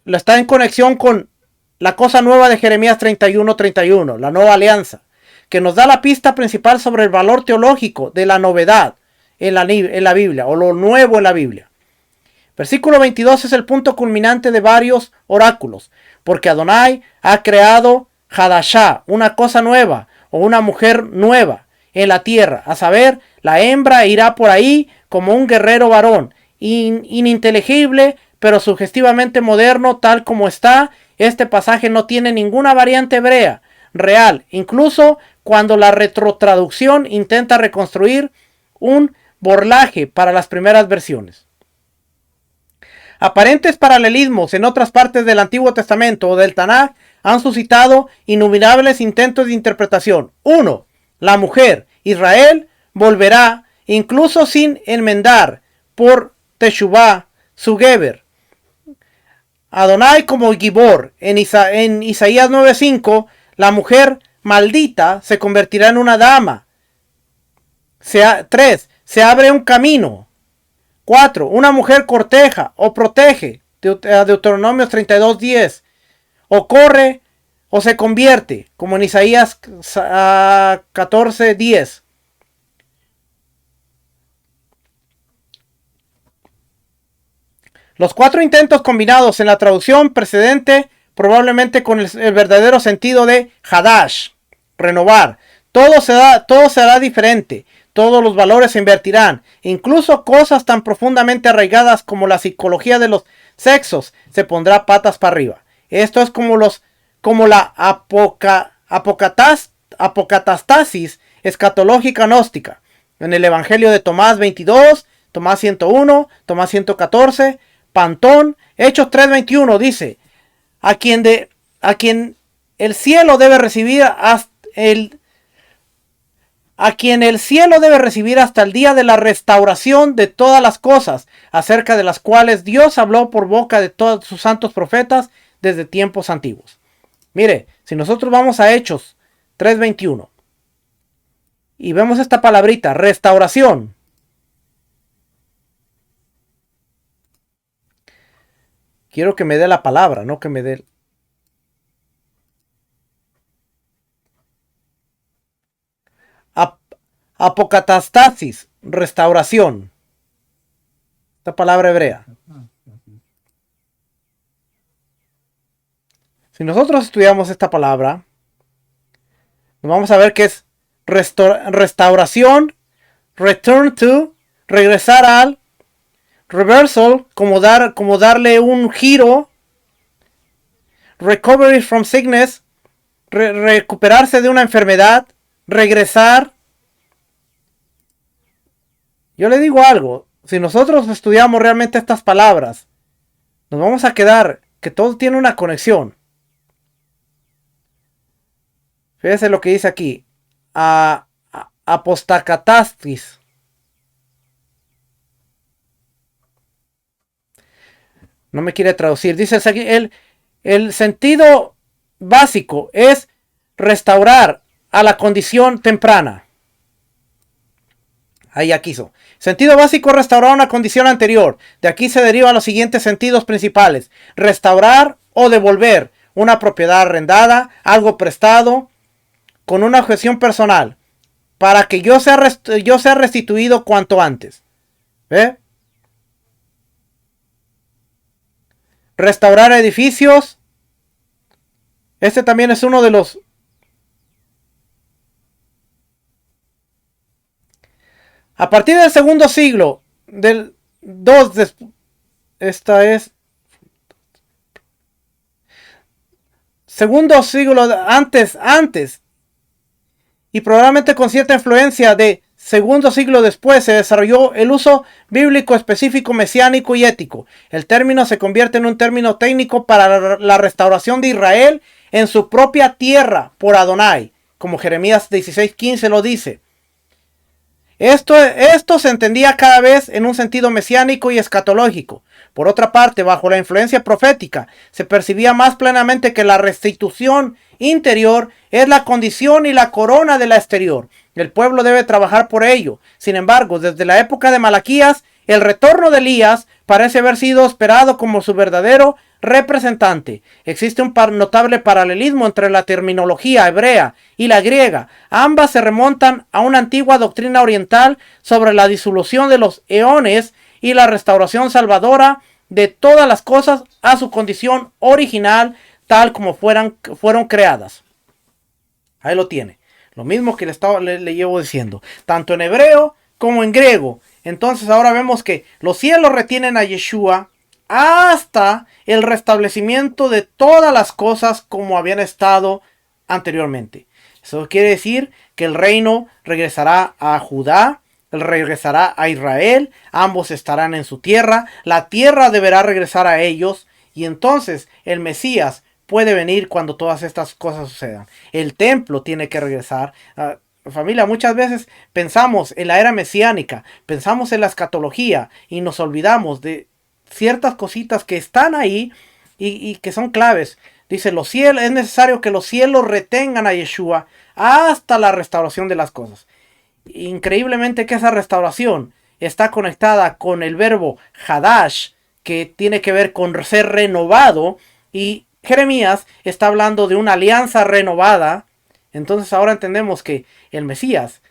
Está en conexión con la cosa nueva de Jeremías 31:31, la nueva alianza, que nos da la pista principal sobre el valor teológico de la novedad en la Biblia, o lo nuevo en la Biblia. Versículo 22 es el punto culminante de varios oráculos, porque Adonai ha creado Hadashah, una cosa nueva, o una mujer nueva en la tierra, a saber, la hembra irá por ahí como un guerrero varón, ininteligible, pero sugestivamente moderno, tal como está. Este pasaje no tiene ninguna variante hebrea real, incluso cuando la retrotraducción intenta reconstruir un borlaje para las primeras versiones. Aparentes paralelismos en otras partes del Antiguo Testamento o del Tanaj han suscitado innumerables intentos de interpretación. 1. La mujer, Israel, volverá, incluso sin enmendar, por Teshuvah, su Geber. Adonai como Gibor. En Isaías 9:5, la mujer maldita se convertirá en una dama. 3. Se abre un camino. 4. Una mujer corteja o protege. Deuteronomio 32:10. O corre o se convierte, como en Isaías 14:10. Los 4 intentos combinados en la traducción precedente, probablemente con el verdadero sentido de Hadash, renovar. Todo será diferente. Todos los valores se invertirán. Incluso cosas tan profundamente arraigadas como la psicología de los sexos se pondrá patas para arriba. Esto es como la apocatastasis escatológica gnóstica. En el Evangelio de Tomás 22, Tomás 101, Tomás 114, Pantón, Hechos 3:21 dice, a quien el cielo debe recibir a quien el cielo debe recibir hasta el día de la restauración de todas las cosas, acerca de las cuales Dios habló por boca de todos sus santos profetas desde tiempos antiguos. Mire, si nosotros vamos a Hechos 3:21 y vemos esta palabrita, restauración. Quiero que me dé la palabra, no que me dé... Apocatastasis, restauración. Esta palabra hebrea. Si nosotros estudiamos esta palabra, vamos a ver que es restauración, return to, regresar al, reversal, como darle un giro, recovery from sickness, recuperarse de una enfermedad, regresar. Yo le digo algo, si nosotros estudiamos realmente estas palabras, nos vamos a quedar que todo tiene una conexión. Fíjese lo que dice aquí. Apostacatastis. No me quiere traducir. Dice aquí, el sentido básico es restaurar a la condición temprana. Ahí ya quiso. Sentido básico, restaurar una condición anterior. De aquí se derivan los siguientes sentidos principales. Restaurar o devolver una propiedad arrendada, algo prestado, con una objeción personal, para que yo sea restituido cuanto antes. ¿Ve? Restaurar edificios. Este también es uno de los... A partir del segundo siglo, del 2, esta es... Segundo siglo antes, y probablemente con cierta influencia de segundo siglo después, se desarrolló el uso bíblico específico, mesiánico y ético. El término se convierte en un término técnico para la restauración de Israel en su propia tierra por Adonai, como Jeremías 16:15 lo dice. Esto se entendía cada vez en un sentido mesiánico y escatológico. Por otra parte, bajo la influencia profética, se percibía más plenamente que la restitución interior es la condición y la corona de la exterior. El pueblo debe trabajar por ello. Sin embargo, desde la época de Malaquías, el retorno de Elías parece haber sido esperado como su verdadero representante. Existe un notable paralelismo entre la terminología hebrea y la griega. Ambas se remontan a una antigua doctrina oriental sobre la disolución de los eones y la restauración salvadora de todas las cosas a su condición original, tal como fueron creadas. Ahí lo tiene. Lo mismo que le llevo diciendo. Tanto en hebreo como en griego. Entonces ahora vemos que los cielos retienen a Yeshua hasta el restablecimiento de todas las cosas como habían estado anteriormente. Eso quiere decir que el reino regresará a Judá, regresará a Israel, ambos estarán en su tierra, la tierra deberá regresar a ellos, y entonces el Mesías puede venir cuando todas estas cosas sucedan. El templo tiene que regresar. Familia, muchas veces pensamos en la era mesiánica, pensamos en la escatología y nos olvidamos de ciertas cositas que están ahí y que son claves. Dice, los cielos, es necesario que los cielos retengan a Yeshua hasta la restauración de las cosas. Increíblemente que esa restauración está conectada con el verbo hadash, que tiene que ver con ser renovado, y Jeremías está hablando de una alianza renovada. Entonces ahora entendemos que el Mesías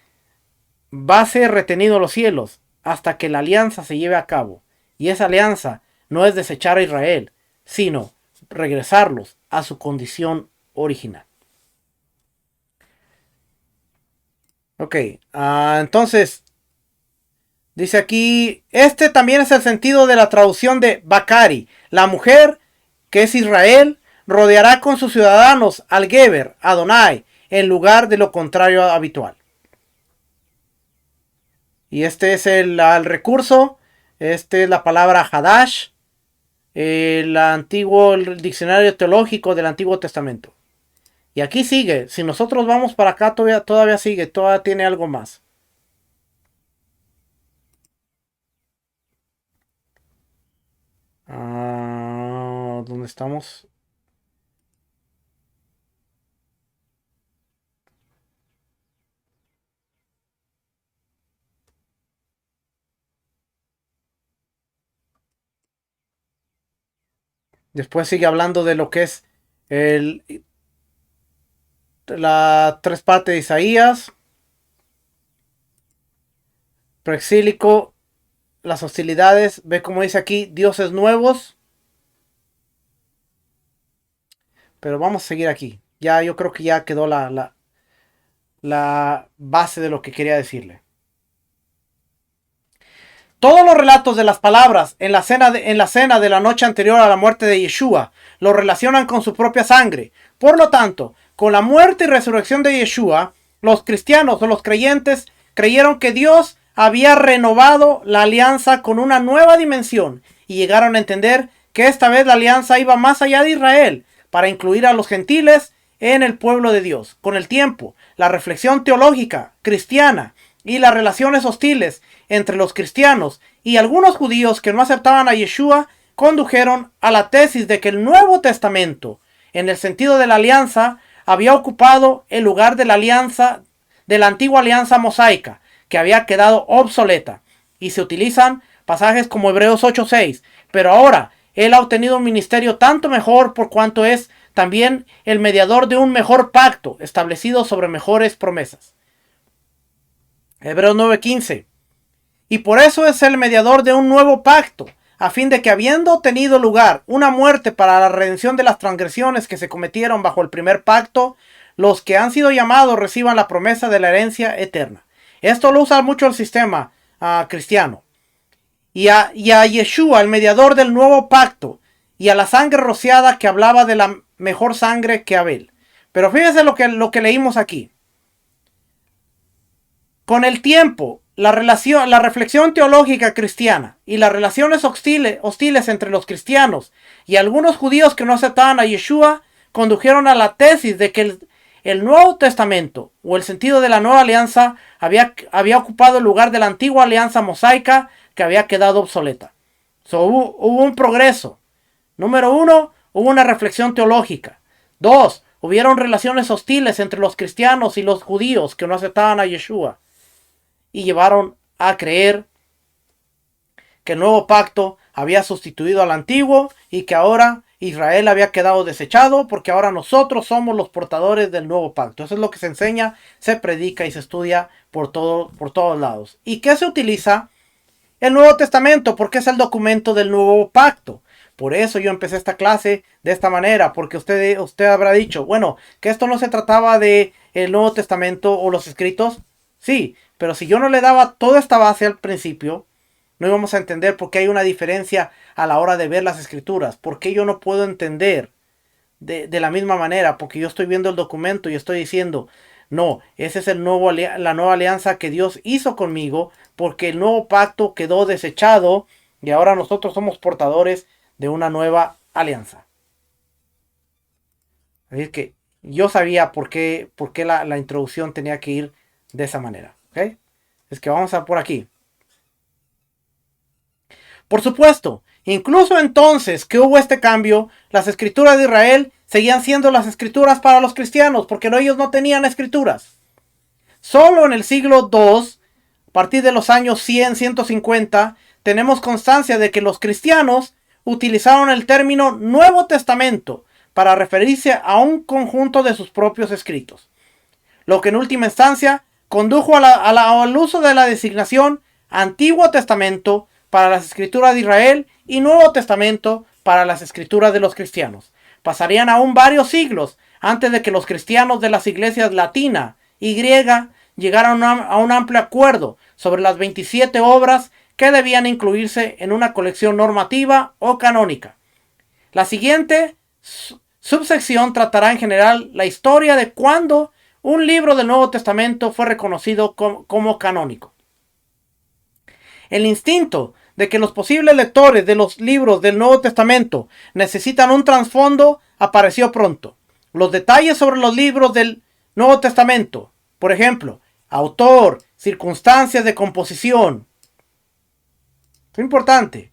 va a ser retenido en los cielos hasta que la alianza se lleve a cabo. Y esa alianza no es desechar a Israel, sino regresarlos a su condición original. Ok, entonces dice aquí, este también es el sentido de la traducción de Bakari. La mujer, que es Israel, rodeará con sus ciudadanos al Geber, Adonai, en lugar de lo contrario habitual. Y este es el recurso. Este es la palabra Hadash. El diccionario teológico del Antiguo Testamento. Y aquí sigue. Si nosotros vamos para acá, todavía sigue. Todavía tiene algo más. ¿Dónde estamos? Después sigue hablando de lo que es el, la tres partes de Isaías, preexílico, las hostilidades. Ve como dice aquí, dioses nuevos. Pero vamos a seguir aquí. Ya yo creo que ya quedó la base de lo que quería decirle. Todos los relatos de las palabras en la cena de la noche anterior a la muerte de Yeshua lo relacionan con su propia sangre. Por lo tanto, con la muerte y resurrección de Yeshua, los cristianos o los creyentes creyeron que Dios había renovado la alianza con una nueva dimensión y llegaron a entender que esta vez la alianza iba más allá de Israel para incluir a los gentiles en el pueblo de Dios. Con el tiempo, la reflexión teológica cristiana y las relaciones hostiles entre los cristianos y algunos judíos que no aceptaban a Yeshua condujeron a la tesis de que el Nuevo Testamento, en el sentido de la alianza, había ocupado el lugar de la alianza, de la antigua alianza mosaica, que había quedado obsoleta. Y se utilizan pasajes como Hebreos 8:6. Pero ahora él ha obtenido un ministerio tanto mejor por cuanto es también el mediador de un mejor pacto establecido sobre mejores promesas. Hebreos 9:15. Y por eso es el mediador de un nuevo pacto, a fin de que habiendo tenido lugar una muerte para la redención de las transgresiones que se cometieron bajo el primer pacto, los que han sido llamados reciban la promesa de la herencia eterna. Esto lo usa mucho el sistema cristiano. Y a Yeshua, el mediador del nuevo pacto, y a la sangre rociada que hablaba de la mejor sangre que Abel. Pero fíjense lo que leímos aquí. Con el tiempo, la reflexión teológica cristiana y las relaciones hostiles entre los cristianos y algunos judíos que no aceptaban a Yeshua condujeron a la tesis de que el Nuevo Testamento o el sentido de la nueva alianza había ocupado el lugar de la antigua alianza mosaica que había quedado obsoleta. Hubo un progreso. Número 1, hubo una reflexión teológica. 2, hubieron relaciones hostiles entre los cristianos y los judíos que no aceptaban a Yeshua. Y llevaron a creer que el nuevo pacto había sustituido al antiguo y que ahora Israel había quedado desechado porque ahora nosotros somos los portadores del nuevo pacto. Eso es lo que se enseña, se predica y se estudia por todos lados. ¿Y qué se utiliza? El Nuevo Testamento, porque es el documento del nuevo pacto. Por eso yo empecé esta clase de esta manera, porque usted habrá dicho, bueno, que esto no se trataba de el Nuevo Testamento o los escritos. Sí, pero si yo no le daba toda esta base al principio, no íbamos a entender por qué hay una diferencia a la hora de ver las escrituras. ¿Por qué yo no puedo entender de la misma manera? Porque yo estoy viendo el documento y estoy diciendo, no, ese es la nueva alianza que Dios hizo conmigo, porque el nuevo pacto quedó desechado y ahora nosotros somos portadores de una nueva alianza. Así que yo sabía por qué la introducción tenía que ir de esa manera. ¿Okay? Es que vamos a por aquí. Por supuesto, incluso entonces que hubo este cambio, las escrituras de Israel seguían siendo las escrituras para los cristianos, porque ellos no tenían escrituras. Solo en el siglo II, a partir de los años 100, 150, tenemos constancia de que los cristianos utilizaron el término Nuevo Testamento para referirse a un conjunto de sus propios escritos, lo que en última instancia condujo al uso de la designación Antiguo Testamento para las escrituras de Israel y Nuevo Testamento para las escrituras de los cristianos. Pasarían aún varios siglos antes de que los cristianos de las iglesias latina y griega llegaran a un amplio acuerdo sobre las 27 obras que debían incluirse en una colección normativa o canónica. La siguiente subsección tratará en general la historia de cuándo un libro del Nuevo Testamento fue reconocido como canónico. El instinto de que los posibles lectores de los libros del Nuevo Testamento necesitan un trasfondo apareció pronto. Los detalles sobre los libros del Nuevo Testamento, por ejemplo, autor, circunstancias de composición, es importante.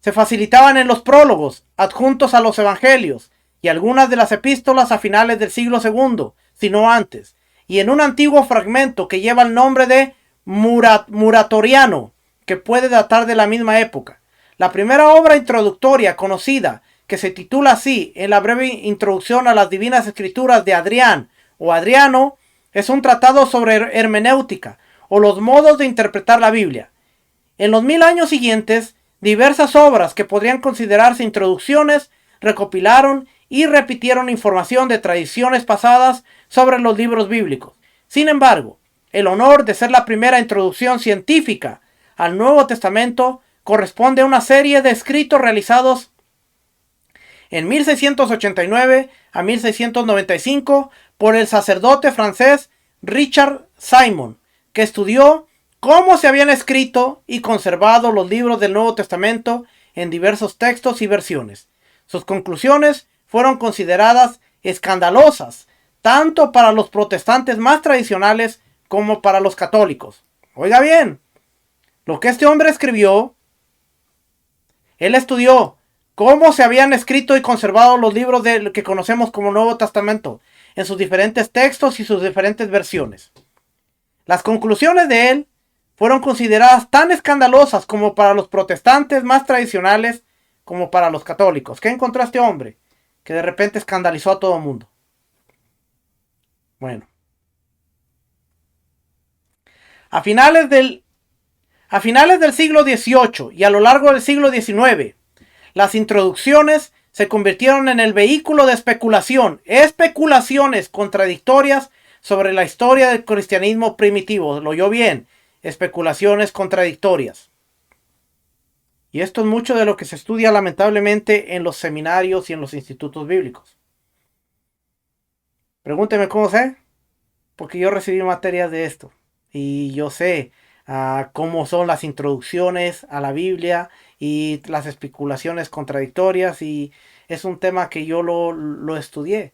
Se facilitaban en los prólogos adjuntos a los evangelios y algunas de las epístolas a finales del siglo II, si no antes, y en un antiguo fragmento que lleva el nombre de Muratoriano, que puede datar de la misma época. La primera obra introductoria conocida, que se titula así en la breve introducción a las Divinas Escrituras de Adrián o Adriano, es un tratado sobre hermenéutica o los modos de interpretar la Biblia. En los 1000 años siguientes, diversas obras que podrían considerarse introducciones recopilaron y repitieron información de tradiciones pasadas sobre los libros bíblicos. Sin embargo, el honor de ser la primera introducción científica al Nuevo Testamento corresponde a una serie de escritos realizados en 1689 a 1695 por el sacerdote francés Richard Simon, que estudió cómo se habían escrito y conservado los libros del Nuevo Testamento en diversos textos y versiones. Sus conclusiones fueron consideradas escandalosas, tanto para los protestantes más tradicionales como para los católicos. Oiga bien, lo que este hombre escribió, él estudió cómo se habían escrito y conservado los libros que conocemos como Nuevo Testamento, en sus diferentes textos y sus diferentes versiones. Las conclusiones de él fueron consideradas tan escandalosas como para los protestantes más tradicionales como para los católicos. ¿Qué encontró este hombre? Que de repente escandalizó a todo el mundo. Bueno. A finales del siglo XVIII y a lo largo del siglo XIX, las introducciones se convirtieron en el vehículo de especulaciones contradictorias sobre la historia del cristianismo primitivo. Lo oyó bien, especulaciones contradictorias. Y esto es mucho de lo que se estudia lamentablemente en los seminarios y en los institutos bíblicos. Pregúnteme cómo sé, porque yo recibí materias de esto y yo sé cómo son las introducciones a la Biblia y las especulaciones contradictorias, y es un tema que yo lo estudié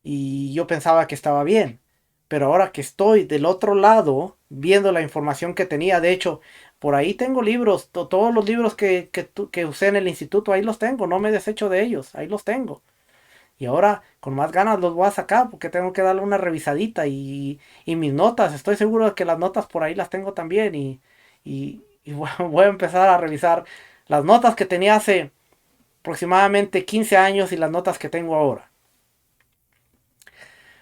y yo pensaba que estaba bien, pero ahora que estoy del otro lado viendo la información que tenía, de hecho por ahí tengo libros, todos los libros que usé en el instituto, ahí los tengo, no me desecho de ellos, ahí los tengo. Y ahora con más ganas los voy a sacar porque tengo que darle una revisadita, y mis notas, estoy seguro de que las notas por ahí las tengo también, y voy a empezar a revisar las notas que tenía hace aproximadamente 15 años y las notas que tengo ahora.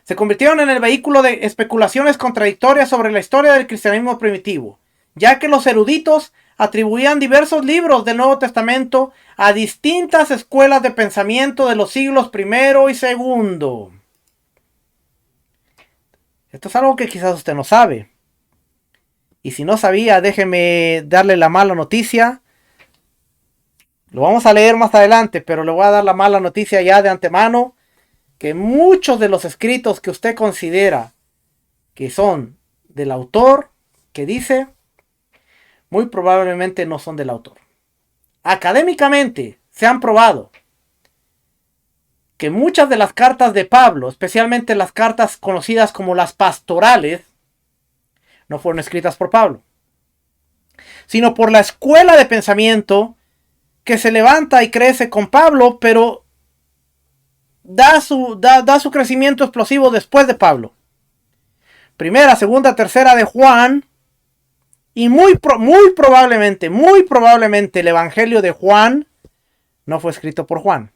Se convirtieron en el vehículo de especulaciones contradictorias sobre la historia del cristianismo primitivo, ya que los eruditos atribuían diversos libros del Nuevo Testamento a distintas escuelas de pensamiento de los siglos I y II. Esto es algo que quizás usted no sabe. Y si no sabía, déjeme darle la mala noticia. Lo vamos a leer más adelante, pero le voy a dar la mala noticia ya de antemano, que muchos de los escritos que usted considera que son del autor que dice, muy probablemente no son del autor. Académicamente se han probado que muchas de las cartas de Pablo, especialmente las cartas conocidas como las pastorales, no fueron escritas por Pablo, sino por la escuela de pensamiento que se levanta y crece con Pablo, pero da su crecimiento explosivo después de Pablo. Primera, segunda, tercera de Juan, y muy probablemente el Evangelio de Juan no fue escrito por Juan.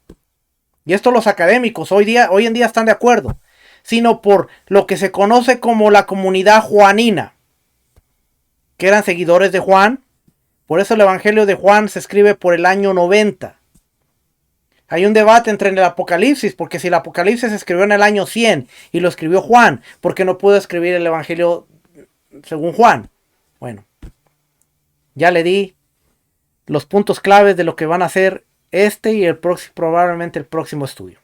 Y esto los académicos hoy en día están de acuerdo, sino por lo que se conoce como la comunidad juanina, que eran seguidores de Juan. Por eso el Evangelio de Juan se escribe por el año 90. Hay un debate entre el Apocalipsis, porque si el Apocalipsis se escribió en el año 100 y lo escribió Juan, ¿por qué no pudo escribir el Evangelio según Juan? Bueno, ya le di los puntos claves de lo que van a hacer este y probablemente el próximo estudio.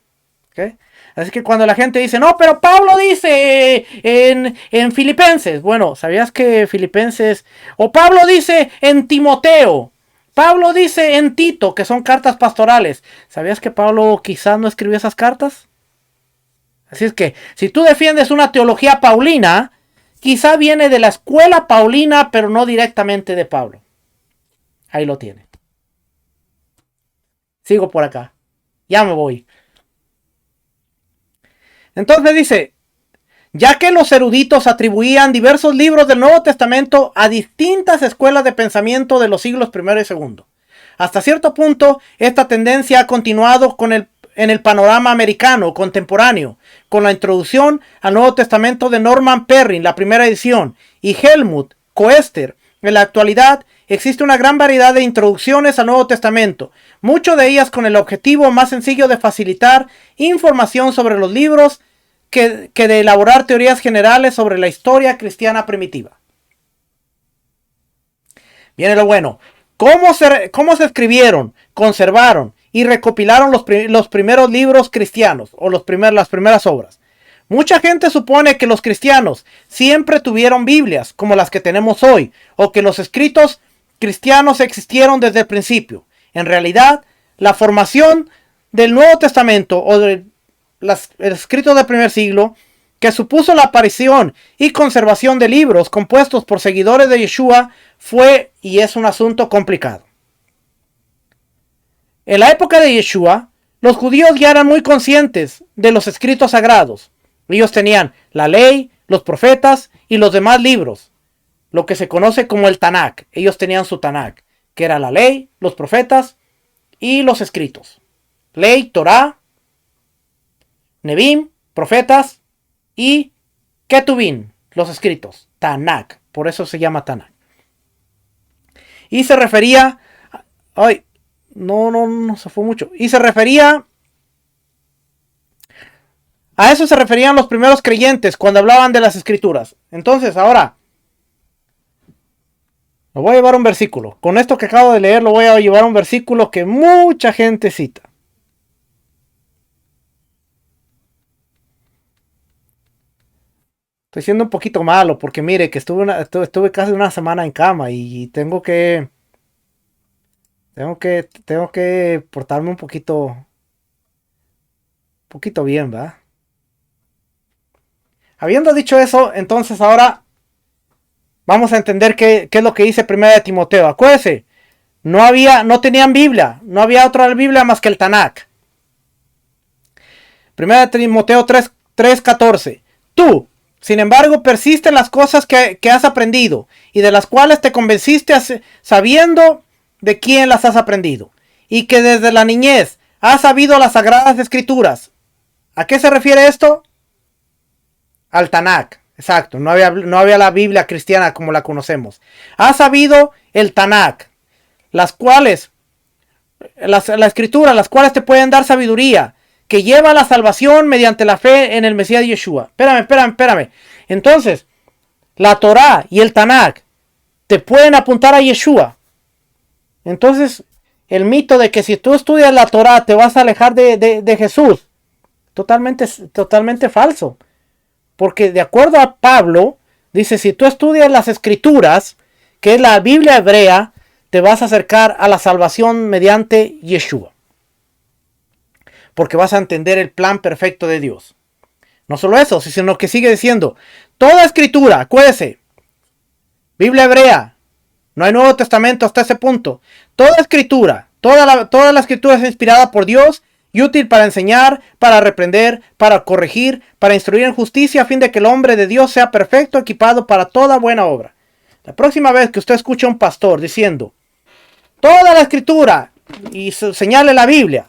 ¿Okay? Así que cuando la gente dice, no, pero Pablo dice en Filipenses. Bueno, ¿sabías que Filipenses... O Pablo dice en Timoteo. Pablo dice en Tito, que son cartas pastorales. ¿Sabías que Pablo quizás no escribió esas cartas? Así es que, si tú defiendes una teología paulina, quizá viene de la escuela paulina, pero no directamente de Pablo. Ahí lo tiene. Sigo por acá. Ya me voy. Entonces dice, ya que los eruditos atribuían diversos libros del Nuevo Testamento a distintas escuelas de pensamiento de los siglos I y II. Hasta cierto punto, esta tendencia ha continuado en el panorama americano contemporáneo, con la introducción al Nuevo Testamento de Norman Perrin, la primera edición, y Helmut Koester. En la actualidad, existe una gran variedad de introducciones al Nuevo Testamento, muchas de ellas con el objetivo más sencillo de facilitar información sobre los libros que de elaborar teorías generales sobre la historia cristiana primitiva. Viene lo bueno. ¿Cómo se escribieron, conservaron y recopilaron los primeros libros cristianos o las primeras obras? Mucha gente supone que los cristianos siempre tuvieron Biblias como las que tenemos hoy, o que los escritos cristianos existieron desde el principio. En realidad, la formación del Nuevo Testamento o de los escritos del primer siglo, que supuso la aparición y conservación de libros compuestos por seguidores de Yeshua, fue y es un asunto complicado. En la época de Yeshua, los judíos ya eran muy conscientes de los escritos sagrados. Ellos tenían la ley, los profetas y los demás libros, lo que se conoce como el Tanakh. Ellos tenían su Tanakh, que era la ley, los profetas y los escritos. Ley, Torah, Nebim, profetas, y Ketubim, los escritos. Tanakh, por eso se llama Tanakh. Y se refería... Ay, no se fue mucho. Y se refería... A eso se referían los primeros creyentes cuando hablaban de las escrituras. Entonces, ahora... Me voy a llevar un versículo. Con esto que acabo de leer, lo voy a llevar a un versículo que mucha gente cita. Estoy siendo un poquito malo porque mire que estuve casi una semana en cama y tengo que portarme un poquito bien, ¿verdad? Habiendo dicho eso, entonces ahora vamos a entender qué es lo que dice 1 de Timoteo. Acuérdense, no tenían Biblia, no había otra Biblia más que el Tanakh. 1 de Timoteo 3:14. Tú, sin embargo, persiste en las cosas que has aprendido y de las cuales te convenciste sabiendo de quién las has aprendido, y que desde la niñez has sabido las sagradas escrituras. ¿A qué se refiere esto? Al Tanakh. Exacto, no había la Biblia cristiana como la conocemos. Has sabido el Tanakh, las cuales, la escritura, las cuales te pueden dar sabiduría, que lleva a la salvación mediante la fe en el Mesías Yeshua. Espérame. Entonces, la Torah y el Tanakh te pueden apuntar a Yeshua. Entonces, el mito de que si tú estudias la Torah te vas a alejar de Jesús, totalmente falso. Porque de acuerdo a Pablo, dice, si tú estudias las escrituras, que es la Biblia hebrea, te vas a acercar a la salvación mediante Yeshua. Porque vas a entender el plan perfecto de Dios. No solo eso, sino que sigue diciendo, toda escritura, acuérdese, Biblia hebrea, no hay Nuevo Testamento hasta ese punto. Toda escritura, toda la escritura es inspirada por Dios y útil para enseñar, para reprender, para corregir, para instruir en justicia, a fin de que el hombre de Dios sea perfecto, equipado para toda buena obra. La próxima vez que usted escuche a un pastor diciendo, toda la escritura, y señale la Biblia,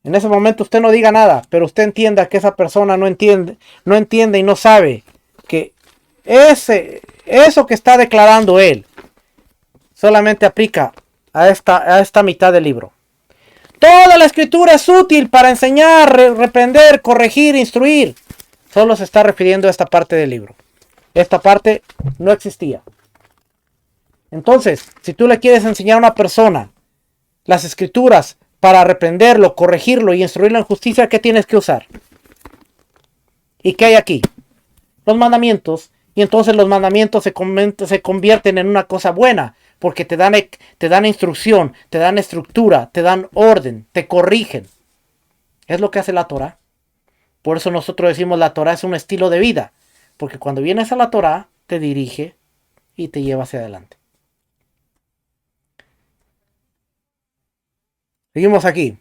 en ese momento usted no diga nada, pero usted entienda que esa persona no entiende y no sabe que eso que está declarando él solamente aplica a esta mitad del libro. Toda la escritura es útil para enseñar, reprender, corregir, instruir. Solo se está refiriendo a esta parte del libro. Esta parte no existía. Entonces, si tú le quieres enseñar a una persona las escrituras para reprenderlo, corregirlo y instruirlo en justicia, ¿qué tienes que usar? ¿Y qué hay aquí? Los mandamientos. Y entonces los mandamientos se convierten en una cosa buena, porque te dan instrucción, te dan estructura, te dan orden, te corrigen. Es lo que hace la Torá. Por eso nosotros decimos la Torá es un estilo de vida, porque cuando vienes a la Torá te dirige y te lleva hacia adelante. Seguimos aquí.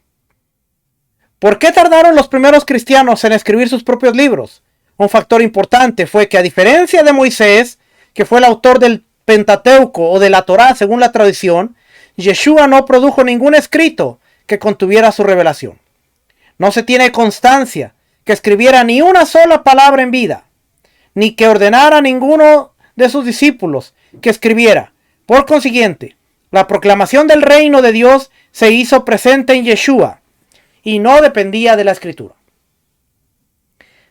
¿Por qué tardaron los primeros cristianos en escribir sus propios libros? Un factor importante fue que, a diferencia de Moisés, que fue el autor del Pentateuco o de la Torá según la tradición, Yeshua no produjo ningún escrito que contuviera su revelación. No se tiene constancia que escribiera ni una sola palabra en vida, ni que ordenara a ninguno de sus discípulos que escribiera. Por consiguiente, la proclamación del reino de Dios se hizo presente en Yeshua y no dependía de la escritura.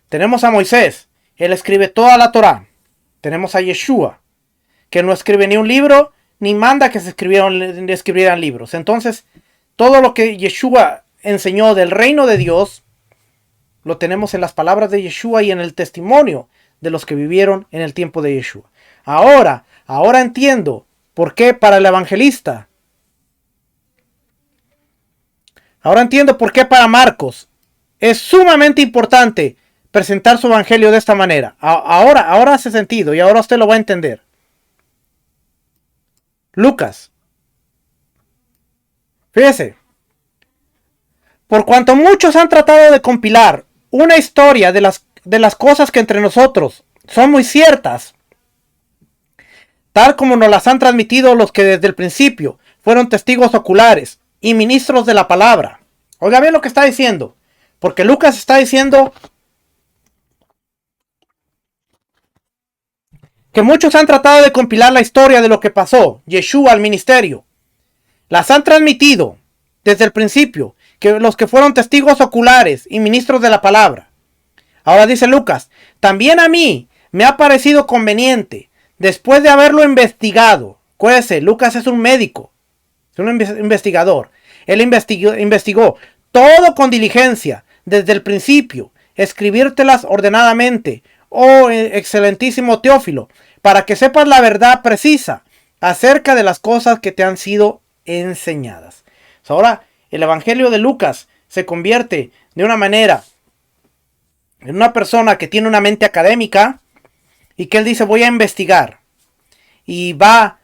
Tenemos a Moisés, él escribe toda la Torá. Tenemos a Yeshua, que no escribe ni un libro, ni manda que se escribieran libros. Entonces, todo lo que Yeshua enseñó del reino de Dios, lo tenemos en las palabras de Yeshua y en el testimonio de los que vivieron en el tiempo de Yeshua. Ahora entiendo por qué para el evangelista, ahora entiendo por qué para Marcos es sumamente importante presentar su evangelio de esta manera. Ahora hace sentido y ahora usted lo va a entender. Lucas. Fíjese. Por cuanto muchos han tratado de compilar una historia de las cosas que entre nosotros son muy ciertas, tal como nos las han transmitido los que desde el principio fueron testigos oculares y ministros de la palabra. Oiga bien lo que está diciendo, porque Lucas está diciendo que muchos han tratado de compilar la historia de lo que pasó, Yeshua al ministerio. Las han transmitido desde el principio, que los que fueron testigos oculares y ministros de la palabra. Ahora dice Lucas, también a mí me ha parecido conveniente, después de haberlo investigado. Acuérdese, Lucas es un médico, es un investigador. Él investigó todo con diligencia, desde el principio, escribírtelas ordenadamente, oh excelentísimo Teófilo, para que sepas la verdad precisa acerca de las cosas que te han sido enseñadas. Ahora, el Evangelio de Lucas se convierte de una manera en una persona que tiene una mente académica y que él dice voy a investigar y va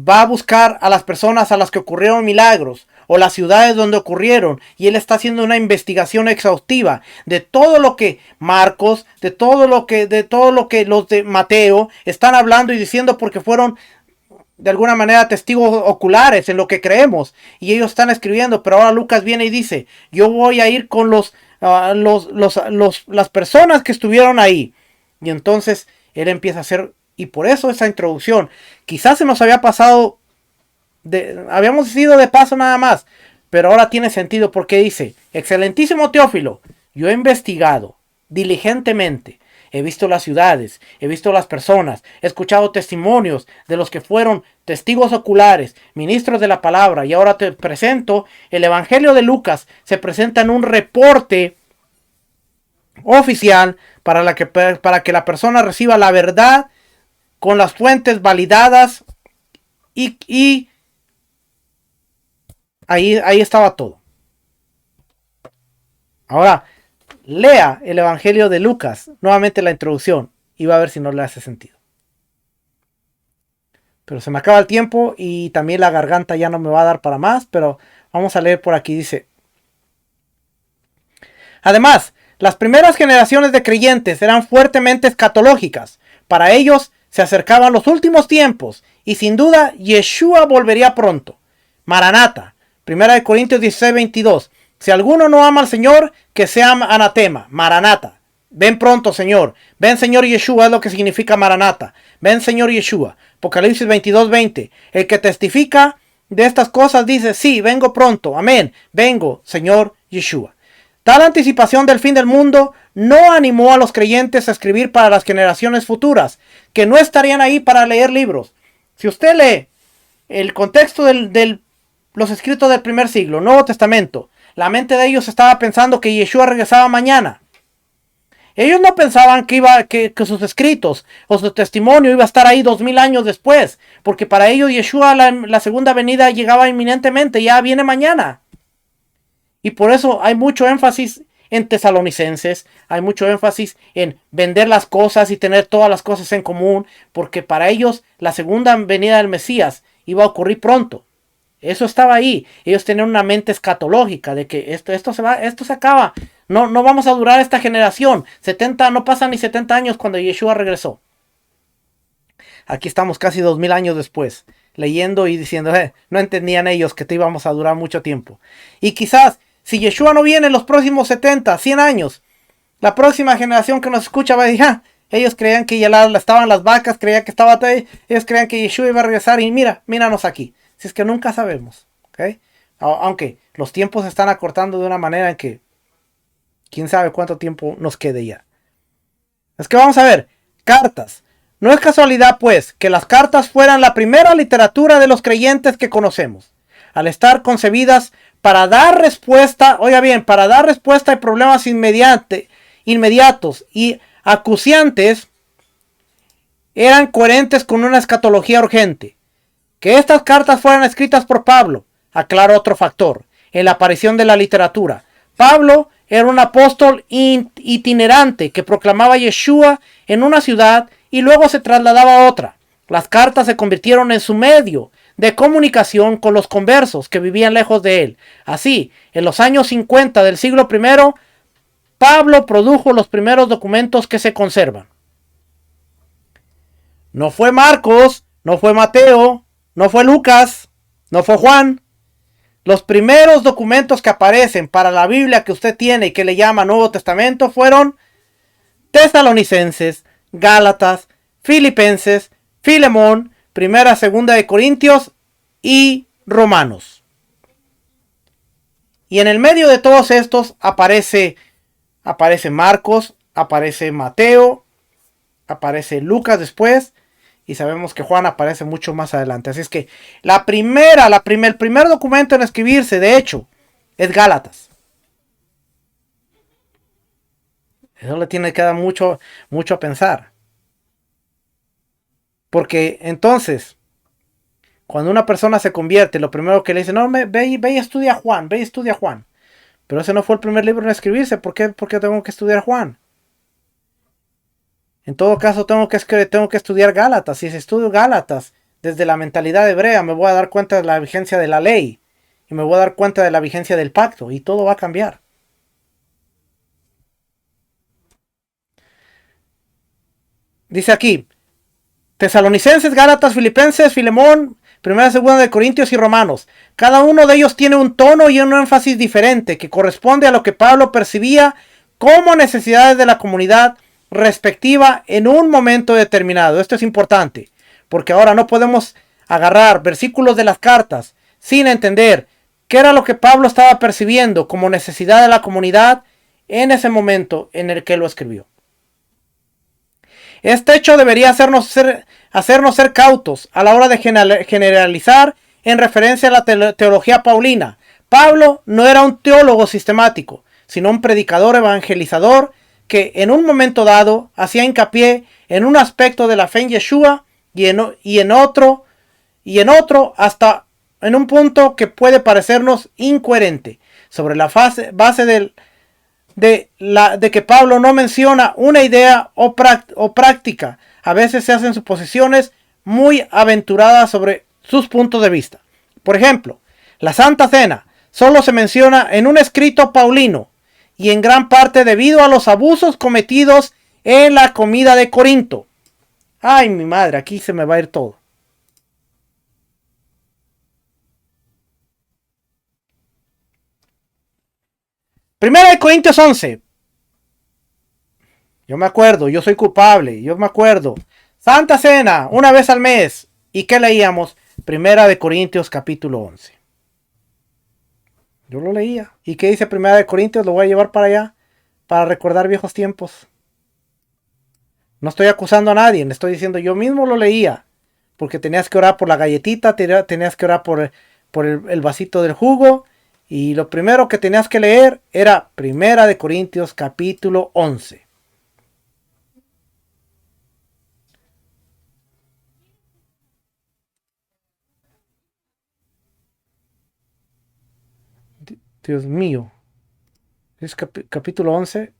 a buscar a las personas a las que ocurrieron milagros o las ciudades donde ocurrieron, y él está haciendo una investigación exhaustiva de todo lo que Marcos, de todo lo que los de Mateo están hablando y diciendo, porque fueron de alguna manera testigos oculares en lo que creemos y ellos están escribiendo. Pero ahora Lucas viene y dice, yo voy a ir con las personas que estuvieron ahí, y entonces él empieza a hacer, y por eso esa introducción quizás se nos había pasado, habíamos ido de paso nada más, pero ahora tiene sentido porque dice, excelentísimo Teófilo, yo he investigado diligentemente, he visto las ciudades, he visto las personas, he escuchado testimonios de los que fueron testigos oculares, ministros de la palabra, y ahora te presento el Evangelio de Lucas. Se presenta en un reporte oficial para que la persona reciba la verdad con las fuentes validadas, y ahí estaba todo. Ahora, lea el Evangelio de Lucas, nuevamente la introducción, y va a ver si no le hace sentido. Pero se me acaba el tiempo y también la garganta ya no me va a dar para más, pero vamos a leer por aquí. Dice, además, las primeras generaciones de creyentes eran fuertemente escatológicas. Para ellos se acercaban los últimos tiempos y sin duda Yeshua volvería pronto. Maranata, 1 Corintios 16, 22. Si alguno no ama al Señor, que sea anatema. Maranata. Ven pronto, Señor. Ven, Señor Yeshua, es lo que significa Maranata. Ven, Señor Yeshua. Apocalipsis 22, 20. El que testifica de estas cosas dice, sí, vengo pronto. Amén. Vengo, Señor Yeshua. Tal anticipación del fin del mundo no animó a los creyentes a escribir para las generaciones futuras, que no estarían ahí para leer libros. Si usted lee el contexto del los escritos del primer siglo, Nuevo Testamento, la mente de ellos estaba pensando que Yeshua regresaba mañana. Ellos no pensaban que sus escritos o su testimonio iba a estar ahí 2000 años después, porque para ellos Yeshua la segunda venida llegaba inminentemente, ya viene mañana. Y por eso hay mucho énfasis en Tesalonicenses, hay mucho énfasis en vender las cosas y tener todas las cosas en común, porque para ellos la segunda venida del Mesías iba a ocurrir pronto. Eso estaba ahí. Ellos tenían una mente escatológica de que esto se acaba. No vamos a durar esta generación. No pasan ni 70 años cuando Yeshua regresó. Aquí estamos casi 2000 años después, leyendo y diciendo, no entendían ellos que te íbamos a durar mucho tiempo. Y quizás, si Yeshua no viene en los próximos 70, 100 años, la próxima generación que nos escucha va a decir, ellos creían que ya estaban las vacas, creían que estaba ahí, ellos creían que Yeshua iba a regresar y míranos aquí. Si es que nunca sabemos, ¿ok? Aunque los tiempos se están acortando de una manera en que quién sabe cuánto tiempo nos quede ya. Es que vamos a ver, cartas. No es casualidad, pues, que las cartas fueran la primera literatura de los creyentes que conocemos. Al estar concebidas para dar respuesta, oiga bien, para dar respuesta a problemas inmediatos y acuciantes, eran coherentes con una escatología urgente. Que estas cartas fueran escritas por Pablo, aclara otro factor, en la aparición de la literatura. Pablo era un apóstol itinerante que proclamaba Yeshua en una ciudad y luego se trasladaba a otra. Las cartas se convirtieron en su medio de comunicación con los conversos que vivían lejos de él. Así, en los años 50 del siglo I, Pablo produjo los primeros documentos que se conservan. No fue Marcos, no fue Mateo, no fue Lucas, no fue Juan. Los primeros documentos que aparecen para la Biblia que usted tiene y que le llama Nuevo Testamento fueron Tesalonicenses, Gálatas, Filipenses, Filemón, Primera, Segunda de Corintios y Romanos. Y en el medio de todos estos aparece Marcos, aparece Mateo, aparece Lucas después. Y sabemos que Juan aparece mucho más adelante. Así es que el primer documento en escribirse, de hecho, es Gálatas. Eso le tiene que dar mucho a pensar. Porque entonces, cuando una persona se convierte, lo primero que le dice, no, ve y estudia Juan, ve y estudia Juan. Pero ese no fue el primer libro en escribirse. ¿Por qué tengo que estudiar Juan? En todo caso, tengo que estudiar Gálatas. Si estudio Gálatas desde la mentalidad hebrea, me voy a dar cuenta de la vigencia de la ley. Y me voy a dar cuenta de la vigencia del pacto. Y todo va a cambiar. Dice aquí, Tesalonicenses, Gálatas, Filipenses, Filemón, Primera, Segunda de Corintios y Romanos. Cada uno de ellos tiene un tono y un énfasis diferente que corresponde a lo que Pablo percibía como necesidades de la comunidad respectiva en un momento determinado. Esto es importante, porque ahora no podemos agarrar versículos de las cartas sin entender qué era lo que Pablo estaba percibiendo como necesidad de la comunidad en ese momento en el que lo escribió. Este hecho debería hacernos ser cautos a la hora de generalizar en referencia a la teología paulina. Pablo no era un teólogo sistemático, sino un predicador evangelizador que en un momento dado hacía hincapié en un aspecto de la fe en Yeshua y en otro hasta en un punto que puede parecernos incoherente. Sobre la base de que Pablo no menciona una idea o práctica, a veces se hacen suposiciones muy aventuradas sobre sus puntos de vista. Por ejemplo, la Santa Cena solo se menciona en un escrito paulino, y en gran parte debido a los abusos cometidos en la comida de Corinto. Ay, mi madre, aquí se me va a ir todo. Primera de Corintios 11. Yo me acuerdo, yo soy culpable, yo me acuerdo. Santa Cena, una vez al mes. ¿Y qué leíamos? Primera de Corintios capítulo 11. Yo lo leía. ¿Y qué dice Primera de Corintios? Lo voy a llevar para allá, para recordar viejos tiempos. No estoy acusando a nadie, le estoy diciendo yo mismo lo leía. Porque tenías que orar por la galletita, tenías que orar por por el vasito del jugo. Y lo primero que tenías que leer era Primera de Corintios capítulo 11. Dios mío. Es capítulo 11.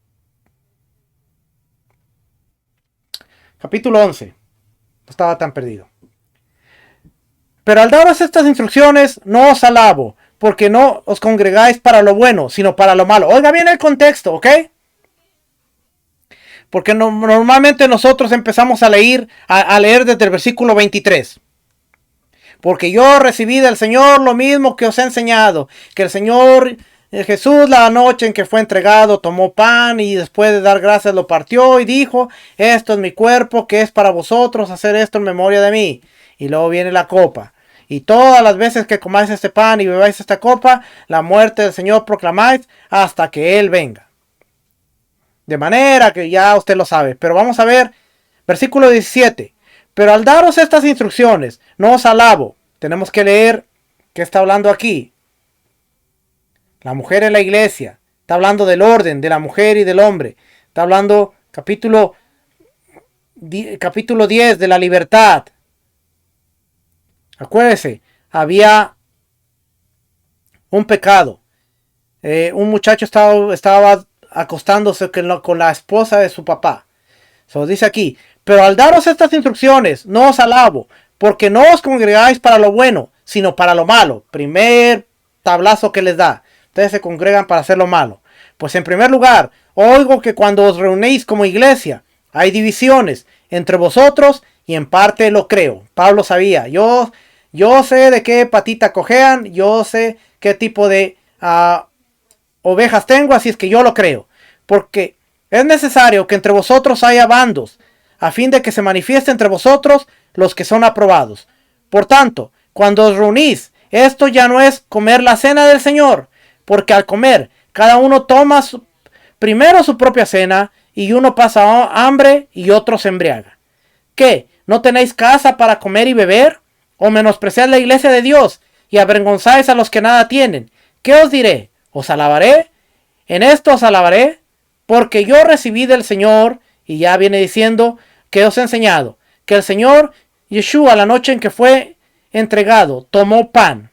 Capítulo 11. No estaba tan perdido. Pero al daros estas instrucciones, no os alabo, porque no os congregáis para lo bueno, sino para lo malo. Oiga bien el contexto, ¿ok? Porque normalmente nosotros empezamos a leer desde el versículo 23. Porque yo recibí del Señor lo mismo que os he enseñado, que el Señor Jesús, la noche en que fue entregado, tomó pan y después de dar gracias lo partió y dijo: esto es mi cuerpo que es para vosotros, hacer esto en memoria de mí. Y luego viene la copa. Y todas las veces que comáis este pan y bebáis esta copa, la muerte del Señor proclamáis hasta que Él venga. De manera que ya usted lo sabe. Pero vamos a ver, versículo 17. Pero al daros estas instrucciones, no os alabo. Tenemos que leer qué está hablando aquí. La mujer en la iglesia. Está hablando del orden de la mujer y del hombre. Está hablando capítulo 10 de la libertad. Acuérdese, había un pecado. Un muchacho estaba acostándose con la esposa de su papá. So, dice aquí: pero al daros estas instrucciones, no os alabo, porque no os congregáis para lo bueno, sino para lo malo. Primer tablazo que les da. Ustedes se congregan para hacer lo malo. Pues en primer lugar, oigo que cuando os reunéis como iglesia, hay divisiones entre vosotros, y en parte lo creo. Pablo sabía. Yo sé de qué patita cojean, yo sé qué tipo de ovejas tengo, así es que yo lo creo. Porque es necesario que entre vosotros haya bandos, a fin de que se manifieste entre vosotros los que son aprobados. Por tanto, cuando os reunís, esto ya no es comer la cena del Señor, porque al comer, cada uno toma primero su propia cena, y uno pasa hambre y otro se embriaga. ¿Qué? ¿No tenéis casa para comer y beber? ¿O menospreciáis la iglesia de Dios y avergonzáis a los que nada tienen? ¿Qué os diré? ¿Os alabaré? En esto os alabaré, porque yo recibí del Señor, y ya viene diciendo que os he enseñado, que el Señor Yeshua, la noche en que fue entregado, tomó pan.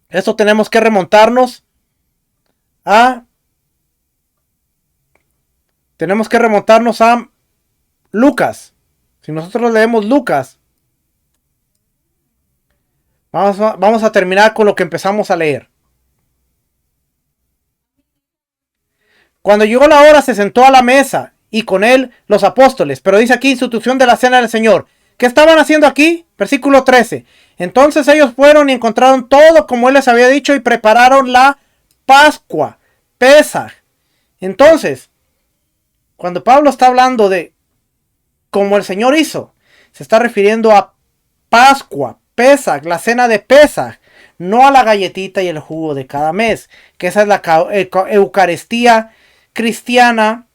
Esto tenemos que remontarnos a Lucas. Si nosotros leemos Lucas, vamos a terminar con lo que empezamos a leer. Cuando llegó la hora, se sentó a la mesa, y con él los apóstoles. Pero dice aquí: institución de la cena del Señor. ¿Qué estaban haciendo aquí? Versículo 13. Entonces ellos fueron y encontraron todo como él les había dicho, y prepararon la Pascua, Pesaj. Entonces, cuando Pablo está hablando de como el Señor hizo, se está refiriendo a Pascua, Pesaj, la cena de Pesaj, no a la galletita y el jugo de cada mes, que esa es la Eucaristía cristiana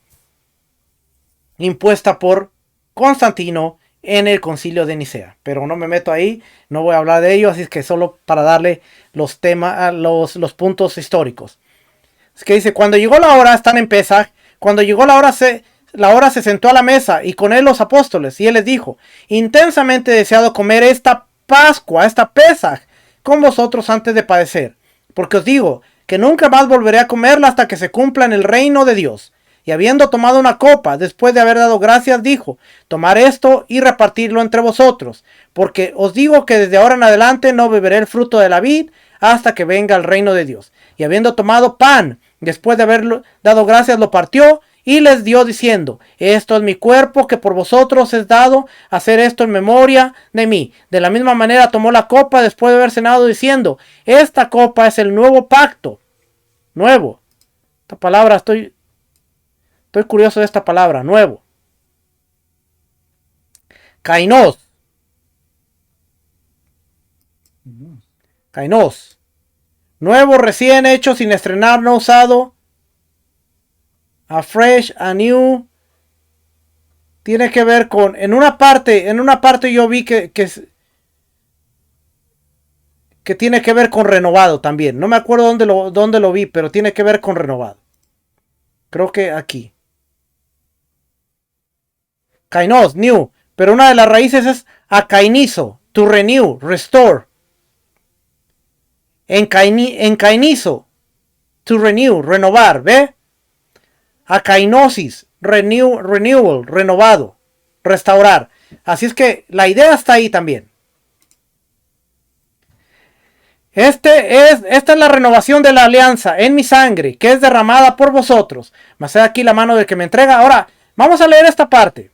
impuesta por Constantino en el concilio de Nicea. Pero no me meto ahí, no voy a hablar de ello, así es que solo para darle los temas, los puntos históricos. Es que dice: cuando llegó la hora, están en Pesaj, cuando llegó la hora se sentó a la mesa, y con él los apóstoles, y él les dijo: intensamente deseado comer esta Pascua, esta Pesaj, con vosotros antes de padecer, porque os digo que nunca más volveré a comerla hasta que se cumpla en el reino de Dios. Y habiendo tomado una copa, después de haber dado gracias, dijo: tomar esto y repartirlo entre vosotros, porque os digo que desde ahora en adelante no beberé el fruto de la vid hasta que venga el reino de Dios. Y habiendo tomado pan, después de haber dado gracias, lo partió y les dio diciendo: esto es mi cuerpo que por vosotros es dado, hacer esto en memoria de mí. De la misma manera tomó la copa después de haber cenado, diciendo: esta copa es el nuevo pacto. Nuevo. Esta palabra, estoy curioso de esta palabra, nuevo. Kainos. Kainos. Nuevo, recién hecho, sin estrenar, no usado. A fresh, a new. Tiene que ver con, en una parte yo vi que que tiene que ver con renovado también. No me acuerdo dónde lo vi, pero tiene que ver con renovado. Creo que aquí. Kainos, new. Pero una de las raíces es akainizo, to renew, restore. Enkainizo, to renew, renovar, ¿ve? Akainosis, renewal, renovado, restaurar. Así es que la idea está ahí también. Esta es la renovación de la alianza en mi sangre, que es derramada por vosotros. Mas he aquí la mano del que me entrega. Ahora, vamos a leer esta parte.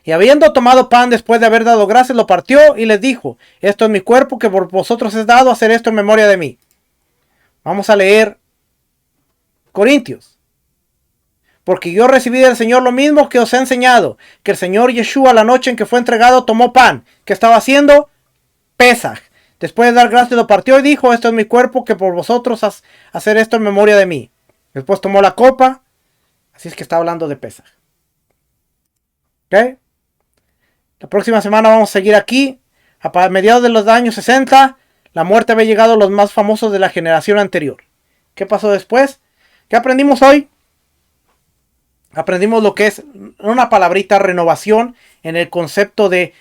Y habiendo tomado pan después de haber dado gracias, lo partió y les dijo: esto es mi cuerpo que por vosotros es dado, hacer esto en memoria de mí. Vamos a leer Corintios. Porque yo recibí del Señor lo mismo que os he enseñado, que el Señor Yeshua, la noche en que fue entregado, tomó pan, que estaba haciendo Pesaj. Después de dar gracias lo partió y dijo: esto es mi cuerpo que por vosotros hacer esto en memoria de mí. Después tomó la copa. Así es que está hablando de Pesaj. ¿Ok? La próxima semana vamos a seguir aquí. A mediados de los años 60, la muerte había llegado a los más famosos de la generación anterior. ¿Qué pasó después? ¿Qué aprendimos hoy? Aprendimos lo que es una palabrita, renovación, en el concepto de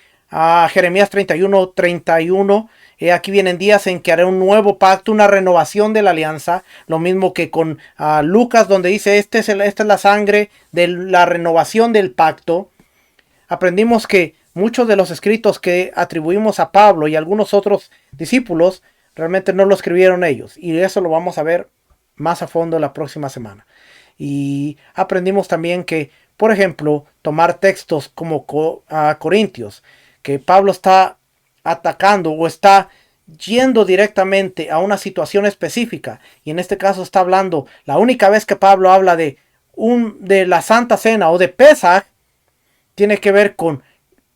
Jeremías 31:31. Aquí vienen días en que haré un nuevo pacto, una renovación de la alianza. Lo mismo que con Lucas, donde dice: esta es la sangre de la renovación del pacto. Aprendimos que muchos de los escritos que atribuimos a Pablo y algunos otros discípulos realmente no lo escribieron ellos. Y eso lo vamos a ver más a fondo la próxima semana. Y aprendimos también que, por ejemplo, tomar textos como Corintios, que Pablo está atacando o está yendo directamente a una situación específica. Y en este caso está hablando, la única vez que Pablo habla de la Santa Cena o de Pesaj, tiene que ver con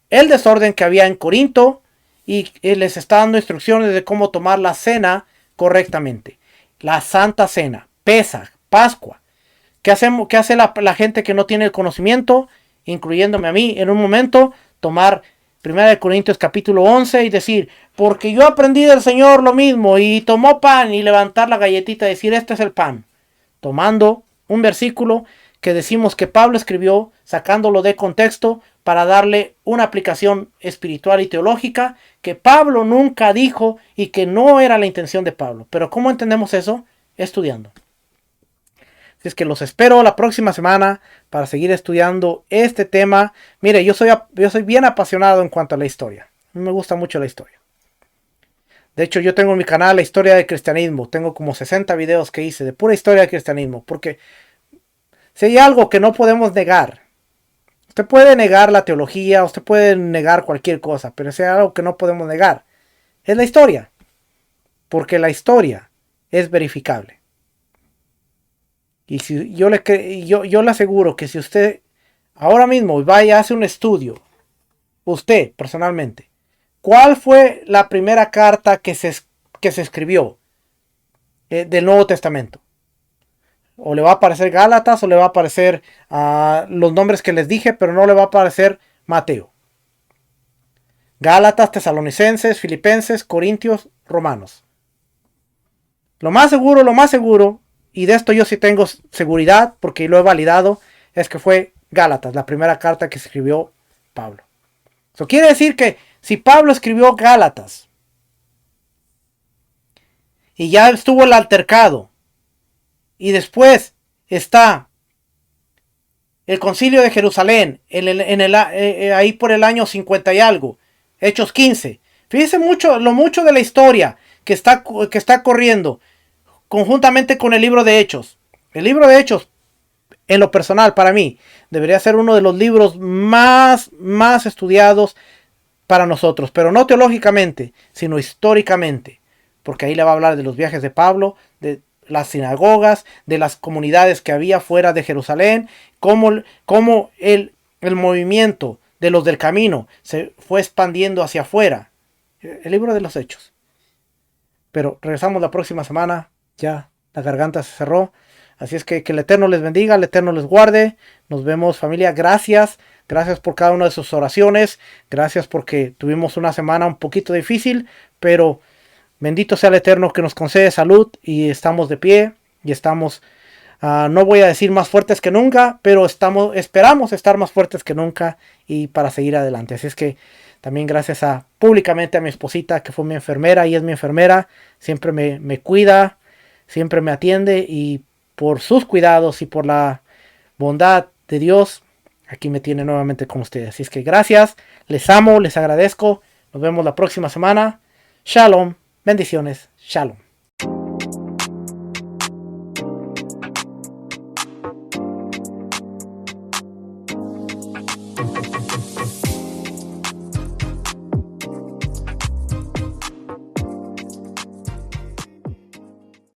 el desorden que había en Corinto y les está dando instrucciones de cómo tomar la cena correctamente. La Santa Cena, Pesaj, Pascua. ¿Qué hace la gente que no tiene el conocimiento, incluyéndome a mí, en un momento? Tomar 1 Corintios capítulo 11 y decir: porque yo aprendí del Señor lo mismo, y tomó pan y levantar la galletita y decir: este es el pan. Tomando un versículo que decimos que Pablo escribió, sacándolo de contexto para darle una aplicación espiritual y teológica que Pablo nunca dijo y que no era la intención de Pablo. Pero ¿cómo entendemos eso? Estudiando. Así es que los espero la próxima semana para seguir estudiando este tema. Mire, yo soy bien apasionado en cuanto a la historia. A mí me gusta mucho la historia. De hecho, yo tengo en mi canal la historia del cristianismo. Tengo como 60 videos que hice de pura historia del cristianismo. Porque si hay algo que no podemos negar, usted puede negar la teología, usted puede negar cualquier cosa, pero si hay algo que no podemos negar, es la historia. Porque la historia es verificable. Y si yo le aseguro que si usted ahora mismo vaya a hacer un estudio, usted personalmente, ¿cuál fue la primera carta que se escribió del Nuevo Testamento? O le va a aparecer Gálatas, o le va a aparecer los nombres que les dije, pero no le va a aparecer Mateo. Gálatas, Tesalonicenses, Filipenses, Corintios, Romanos. Lo más seguro, y de esto yo sí tengo seguridad porque lo he validado, es que fue Gálatas, la primera carta que escribió Pablo. Eso quiere decir que si Pablo escribió Gálatas y ya estuvo el altercado, y después está el concilio de Jerusalén ahí por el año 50 y algo, Hechos 15. Fíjense lo mucho de la historia que está corriendo conjuntamente con el libro de Hechos. El libro de Hechos, en lo personal, para mí, debería ser uno de los libros más estudiados para nosotros, pero no teológicamente, sino históricamente, porque ahí le va a hablar de los viajes de Pablo, de las sinagogas, de las comunidades que había fuera de Jerusalén, cómo el movimiento de los del camino se fue expandiendo hacia afuera. El libro de los Hechos. Pero regresamos la próxima semana. Ya la garganta se cerró. Así es que el Eterno les bendiga, el Eterno les guarde. Nos vemos, familia. Gracias. Gracias por cada una de sus oraciones. Gracias porque tuvimos una semana un poquito difícil, pero bendito sea el Eterno que nos concede salud y estamos de pie y estamos, no voy a decir más fuertes que nunca, pero esperamos estar más fuertes que nunca y para seguir adelante. Así es que también gracias públicamente a mi esposita que fue mi enfermera y es mi enfermera, siempre me cuida, siempre me atiende y por sus cuidados y por la bondad de Dios, aquí me tiene nuevamente con ustedes. Así es que gracias, les amo, les agradezco. Nos vemos la próxima semana. Shalom, bendiciones, shalom.